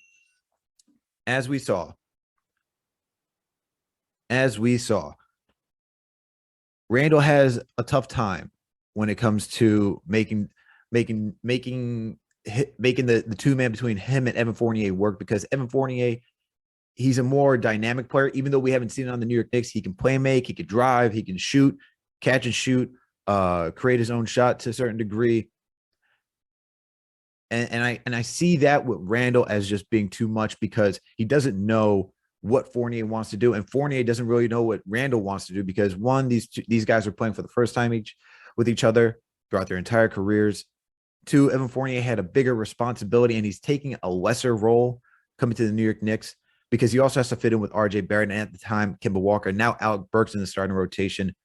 has a tough time when it comes to making the two-man between him and Evan Fournier work, because Evan Fournier, he's a more dynamic player. Even though we haven't seen it on the New York Knicks, he can play make, he can drive, he can shoot, catch and shoot, create his own shot to a certain degree. And I see that with Randle as just being too much because he doesn't know what Fournier wants to do, and Fournier doesn't really know what Randle wants to do because one, these guys are playing for the first time with each other throughout their entire careers. 2, Evan Fournier had a bigger responsibility, and he's taking a lesser role coming to the New York Knicks because he also has to fit in with RJ Barrett and at the time Kemba Walker. Now Alec Burks in the starting rotation,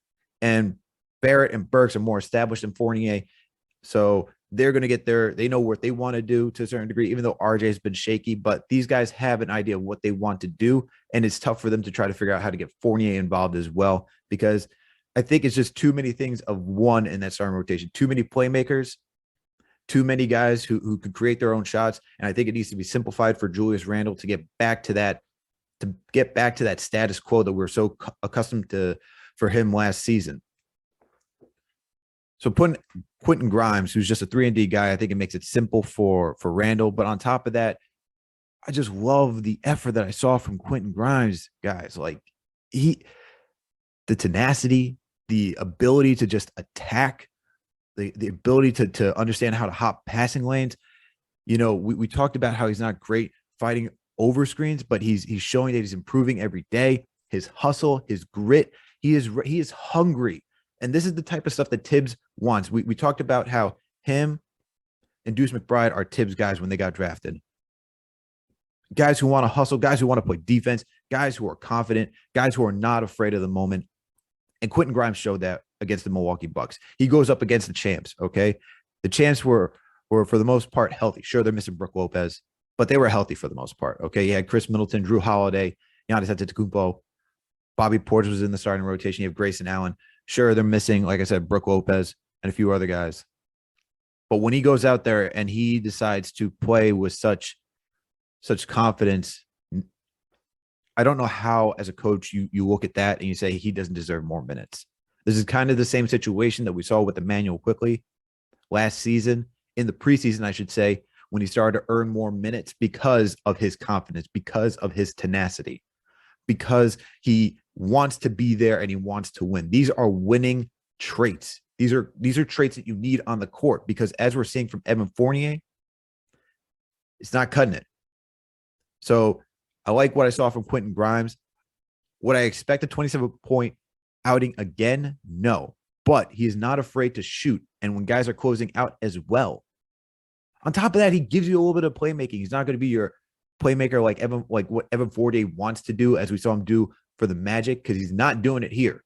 and Barrett and Burks are more established than Fournier, so they're going to get they know what they want to do to a certain degree, even though RJ has been shaky, but these guys have an idea of what they want to do, and it's tough for them to try to figure out how to get Fournier involved as well, because I think it's just too many things of one in that starting rotation, too many playmakers, too many guys who can create their own shots. And I think it needs to be simplified for Julius Randle to get back to that status quo that we're so accustomed to for him last season. So putting Quentin Grimes, who's just a 3-and-D guy, I think it makes it simple for Randle. But on top of that, I just love the effort that I saw from Quentin Grimes, guys. Like the tenacity, the ability to just attack, the ability to understand how to hop passing lanes. You know, we talked about how he's not great fighting over screens, but he's showing that he's improving every day. His hustle, his grit, he is hungry. And this is the type of stuff that Tibbs wants. We talked about how him and Deuce McBride are Tibbs guys when they got drafted. Guys who want to hustle, guys who want to play defense, guys who are confident, guys who are not afraid of the moment. And Quentin Grimes showed that against the Milwaukee Bucks. He goes up against the champs, okay? The champs were for the most part healthy. Sure, they're missing Brook Lopez, but they were healthy for the most part, okay? You had Chris Middleton, Drew Holiday, Giannis Antetokounmpo, Bobby Portis was in the starting rotation. You have Grayson Allen. Sure, they're missing, like I said, Brook Lopez and a few other guys. But when he goes out there and he decides to play with such confidence, I don't know how, as a coach, you look at that and you say he doesn't deserve more minutes. This is kind of the same situation that we saw with Emmanuel Quickley last season, in the preseason, I should say, when he started to earn more minutes because of his confidence, because of his tenacity, because he wants to be there and he wants to win. These are winning traits. These are traits that you need on the court, because as we're seeing from Evan Fournier, it's not cutting it. So I like what I saw from Quentin Grimes. Would I expect a 27-point outing again? No, but he is not afraid to shoot. And when guys are closing out as well, on top of that, he gives you a little bit of playmaking. He's not going to be your playmaker like what Evan Fournier wants to do, as we saw him do for the Magic, because he's not doing it here.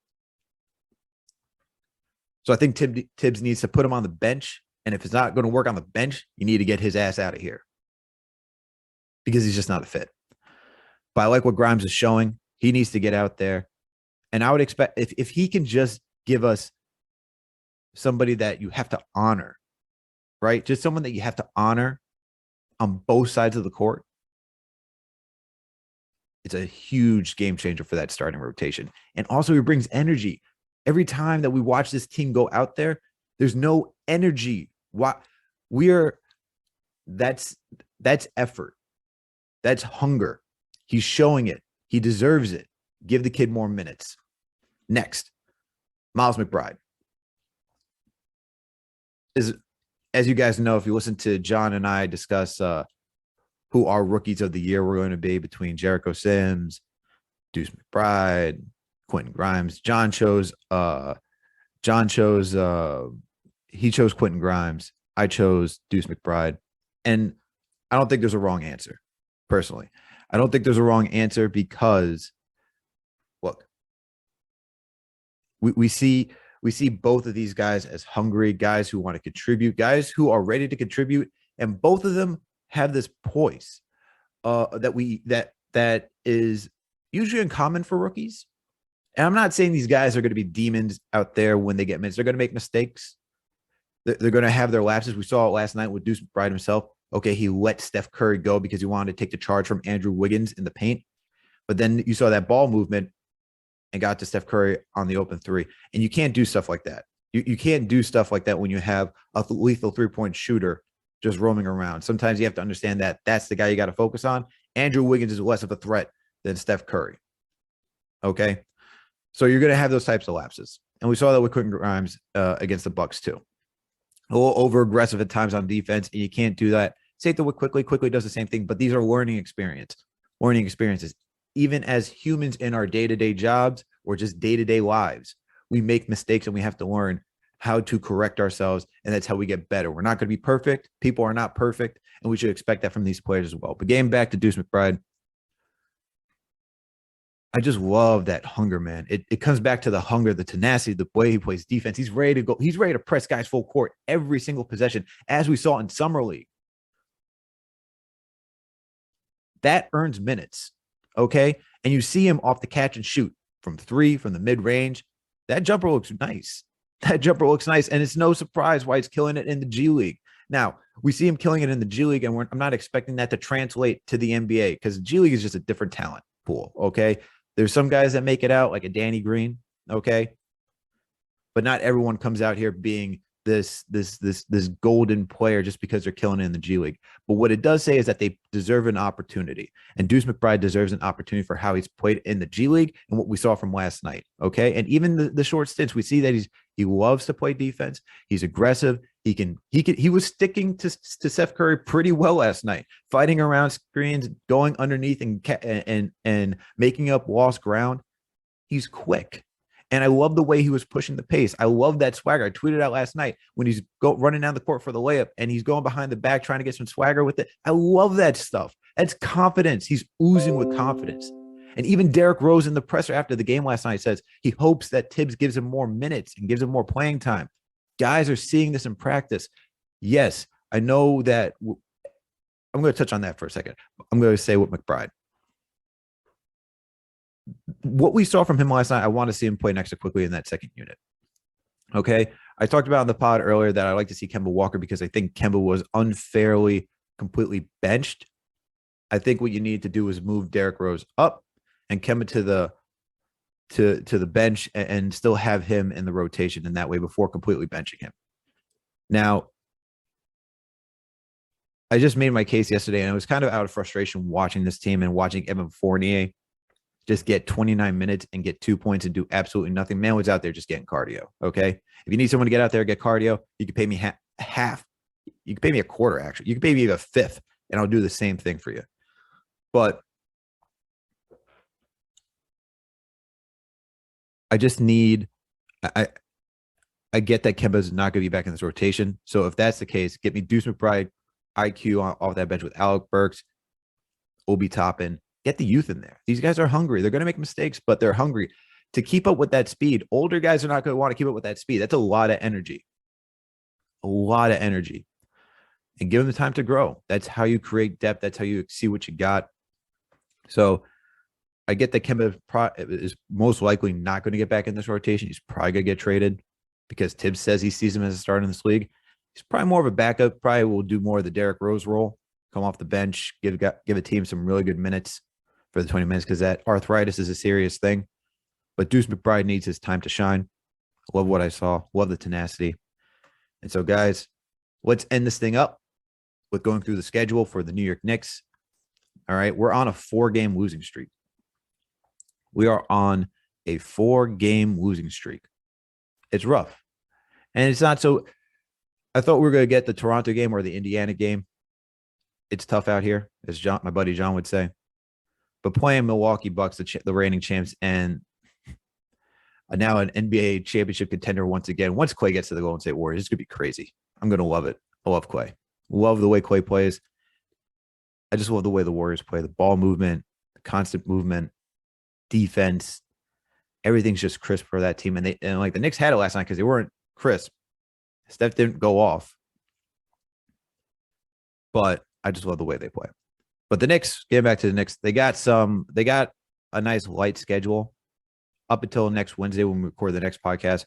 So I think Tibbs needs to put him on the bench. And if it's not going to work on the bench, you need to get his ass out of here, because he's just not a fit. But I like what Grimes is showing. He needs to get out there. And I would expect if he can just give us somebody that you have to honor, right? Just someone that you have to honor on both sides of the court. It's a huge game changer for that starting rotation. And also he brings energy. Every time that we watch this team go out there, there's no energy. That's effort. That's hunger. He's showing it. He deserves it. Give the kid more minutes. Next, Miles McBride. As you guys know, if you listen to John and I discuss who our rookies of the year were going to be between Jericho Sims, Deuce McBride, Quentin Grimes, he chose Quentin Grimes. I chose Deuce McBride. And I don't think there's a wrong answer, personally. I don't think there's a wrong answer, because look, we see both of these guys as hungry guys who want to contribute, guys who are ready to contribute, and both of them have this poise that is usually uncommon for rookies. And I'm not saying these guys are going to be demons out there when they get minutes. They're going to make mistakes. They're going to have their lapses. We saw it last night with Deuce McBride himself. Okay, he let Steph Curry go because he wanted to take the charge from Andrew Wiggins in the paint. But then you saw that ball movement and got to Steph Curry on the open three. And you can't do stuff like that. You can't do stuff like that when you have a lethal three-point shooter just roaming around. Sometimes you have to understand that that's the guy you got to focus on. Andrew Wiggins is less of a threat than Steph Curry. Okay? So you're going to have those types of lapses. And we saw that with Quentin Grimes against the Bucks too. A little over-aggressive at times on defense, and you can't do that. Say it with Quickly. Quickly does the same thing, but these are learning experiences. Even as humans in our day-to-day jobs or just day-to-day lives, we make mistakes and we have to learn how to correct ourselves, and that's how we get better. We're not going to be perfect. People are not perfect, and we should expect that from these players as well. But getting back to Deuce McBride, I just love that hunger, man. It comes back to the hunger, the tenacity, the way he plays defense. He's ready to go. He's ready to press guys full court every single possession, as we saw in Summer League. That earns minutes, okay? And you see him off the catch and shoot from three, from the mid-range. That jumper looks nice. And it's no surprise why he's killing it in the G League. Now, we see him killing it in the G League, and I'm not expecting that to translate to the NBA, because the G League is just a different talent pool, okay? There's some guys that make it out, like a Danny Green, okay? But not everyone comes out here being this golden player just because they're killing it in the G League. But what it does say is that they deserve an opportunity. And Deuce McBride deserves an opportunity for how he's played in the G League and what we saw from last night, okay? And even the short stints, we see that he loves to play defense. He's aggressive. He was sticking to Steph Curry pretty well last night, fighting around screens, going underneath and making up lost ground. He's quick. And I love the way he was pushing the pace. I love that swagger. I tweeted out last night when he's running down the court for the layup and he's going behind the back trying to get some swagger with it. I love that stuff. That's confidence. He's oozing with confidence. And even Derrick Rose in the presser after the game last night says he hopes that Tibbs gives him more minutes and gives him more playing time. Guys are seeing this in practice. Yes, I know that. I'm going to touch on that for a second. I'm going to say with McBride. What we saw from him last night, I want to see him play next to quickly in that second unit. Okay. I talked about in the pod earlier that I like to see Kemba Walker because I think Kemba was unfairly completely benched. I think what you need to do is move Derrick Rose up and Kemba to the bench and still have him in the rotation in that way before completely benching him. Now, I just made my case yesterday, and I was kind of out of frustration watching this team and watching Evan Fournier just get 29 minutes and get 2 points and do absolutely nothing. Man was out there just getting cardio, okay? If you need someone to get out there and get cardio, you can pay me half. You can pay me a quarter, actually. You can pay me a fifth, and I'll do the same thing for you. But I just need – I get that Kemba's not going to be back in this rotation. So if that's the case, get me Deuce McBride, IQ off that bench with Alec Burks, Obi Toppin. Get the youth in there. These guys are hungry. They're going to make mistakes, but they're hungry. To keep up with that speed, older guys are not going to want to keep up with that speed. That's a lot of energy. A lot of energy. And give them the time to grow. That's how you create depth. That's how you see what you got. So I get that Kemba is most likely not going to get back in this rotation. He's probably going to get traded because Tibbs says he sees him as a starter in this league. He's probably more of a backup. Probably will do more of the Derrick Rose role. Come off the bench, give a team some really good minutes for the 20 minutes because that arthritis is a serious thing. But Deuce McBride needs his time to shine. Love what I saw. Love the tenacity. And so, guys, let's end this thing up with going through the schedule for the New York Knicks. All right, we're on a 4-game losing streak. We are on a 4-game losing streak. It's rough. And it's not so – I thought we were going to get the Toronto game or the Indiana game. It's tough out here, as my buddy John would say. But playing Milwaukee Bucks, the reigning champs, and now an NBA championship contender once again. Once Klay gets to the Golden State Warriors, it's going to be crazy. I'm going to love it. I love Klay. Love the way Klay plays. I just love the way the Warriors play. The ball movement, the constant movement, defense. Everything's just crisp for that team. And like the Knicks had it last night because they weren't crisp. Steph didn't go off. But I just love the way they play. But the Knicks, getting back to the Knicks, they got a nice light schedule up until next Wednesday when we record the next podcast.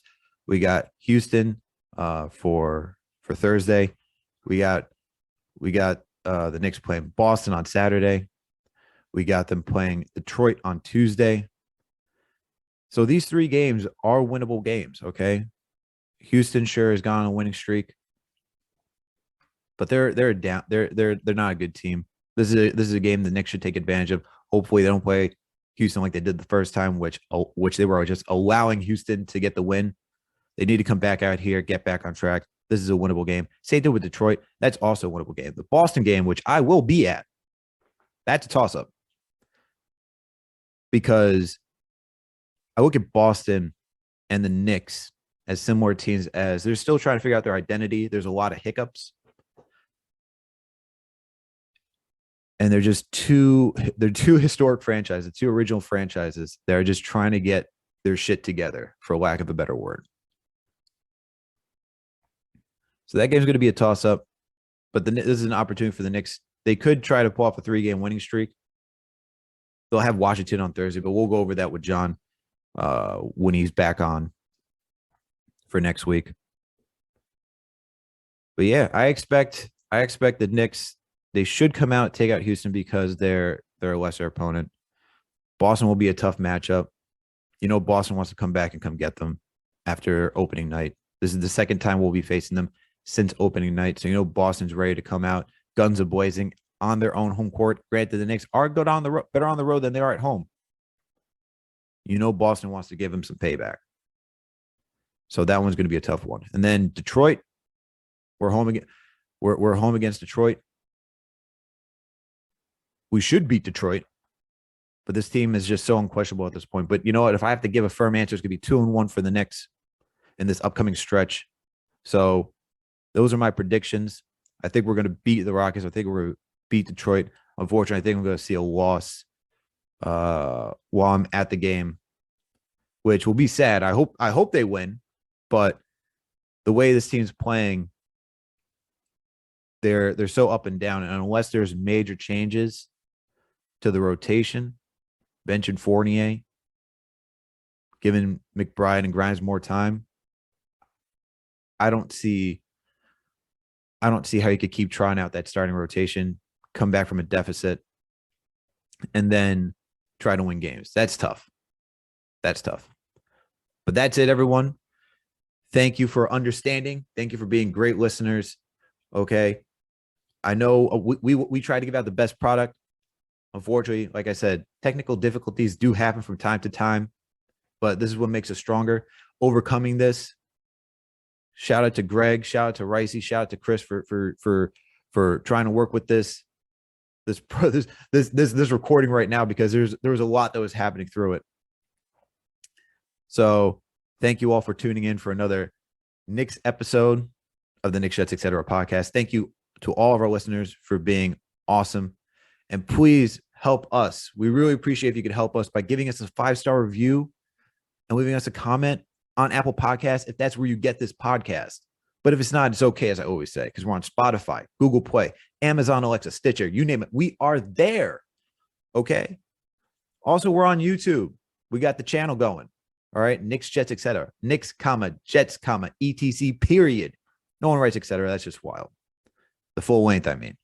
We got Houston for Thursday. We got the Knicks playing Boston on Saturday. We got them playing Detroit on Tuesday. So these 3 games are winnable games, okay? Houston sure has gone on a winning streak. But they're down. They're not a good team. This is a game the Knicks should take advantage of. Hopefully they don't play Houston like they did the first time, which they were just allowing Houston to get the win. They need to come back out here, get back on track. This is a winnable game. Same thing with Detroit. That's also a winnable game. The Boston game, which I will be at, that's a toss-up. Because I look at Boston and the Knicks as similar teams as they're still trying to figure out their identity. There's a lot of hiccups. And they're just two historic franchises, 2 original franchises that are just trying to get their shit together, for lack of a better word. So that game's going to be a toss-up. But this is an opportunity for the Knicks. They could try to pull off a 3-game winning streak. They'll have Washington on Thursday, but we'll go over that with John when he's back on for next week. But yeah, I expect the Knicks. They should come out, take out Houston because they're a lesser opponent. Boston will be a tough matchup. You know, Boston wants to come back and come get them after opening night. This is the second time we'll be facing them since opening night. So, you know, Boston's ready to come out, guns a-blazing on their own home court. Granted, the Knicks are better on the road than they are at home. You know, Boston wants to give them some payback. So that one's going to be a tough one. And then Detroit, we're home again. We're home against Detroit. We should beat Detroit, but this team is just so unquestionable at this point. But you know what? If I have to give a firm answer, it's going to be 2-1 for the Knicks in this upcoming stretch. So those are my predictions. I think we're going to beat the Rockets. I think we're going to beat Detroit. Unfortunately, I think I'm going to see a loss while I'm at the game, which will be sad. I hope they win, but the way this team's playing, they're so up and down. And unless there's major changes to the rotation, benching Fournier, giving McBride and Grimes more time, I don't see how you could keep trying out that starting rotation, come back from a deficit, and then try to win games. That's tough. But that's it, everyone. Thank you for understanding. Thank you for being great listeners. Okay. I know we try to give out the best product. Unfortunately, like I said, technical difficulties do happen from time to time, but this is what makes us stronger. Overcoming this. Shout out to Greg. Shout out to Raisi. Shout out to Chris for trying to work with this recording right now, because there was a lot that was happening through it. So thank you all for tuning in for another Knicks episode of the Knicks Jets Etc. podcast. Thank you to all of our listeners for being awesome. And please help us. We really appreciate if you could help us by giving us a 5-star review and leaving us a comment on Apple Podcasts if that's where you get this podcast. But if it's not, it's okay, as I always say, because we're on Spotify, Google Play, Amazon Alexa, Stitcher, you name it. We are there. Okay. Also, we're on YouTube. We got the channel going. All right. Knicks, Jets, etc. Knicks, Jets, etc. Period. No one writes etc. That's just wild. The full length, I mean.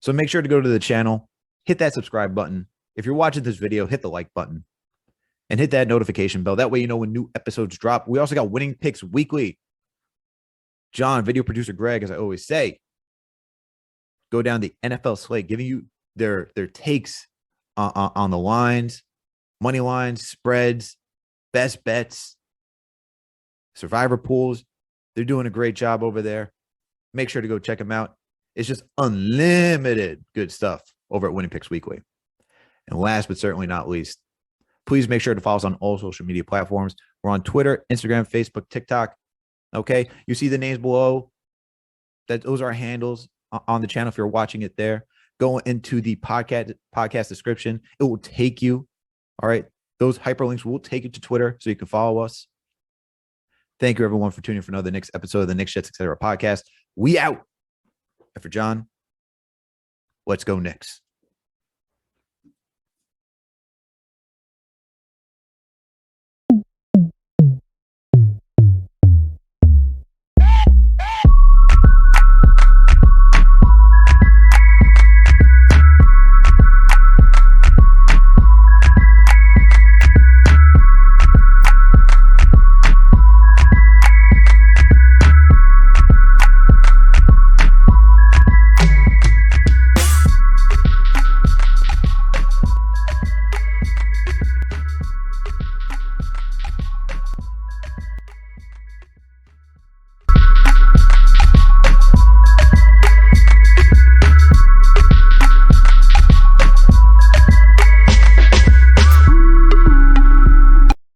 So make sure to go to the channel, hit that subscribe button. If you're watching this video, hit the like button and hit that notification bell. That way you know when new episodes drop. We also got Winning Picks Weekly. John, video producer Greg, as I always say, go down the NFL slate, giving you their takes on the lines, money lines, spreads, best bets, survivor pools. They're doing a great job over there. Make sure to go check them out. It's just unlimited good stuff over at Winning Picks Weekly. And last but certainly not least, please make sure to follow us on all social media platforms. We're on Twitter, Instagram, Facebook, TikTok. Okay. You see the names below. Those are our handles on the channel. If you're watching it there, go into the podcast description. It will take you. All right. Those hyperlinks will take you to Twitter so you can follow us. Thank you, everyone, for tuning in for another Knicks episode of the Knicks Jets Etc. podcast. We out. And for John, let's go Knicks.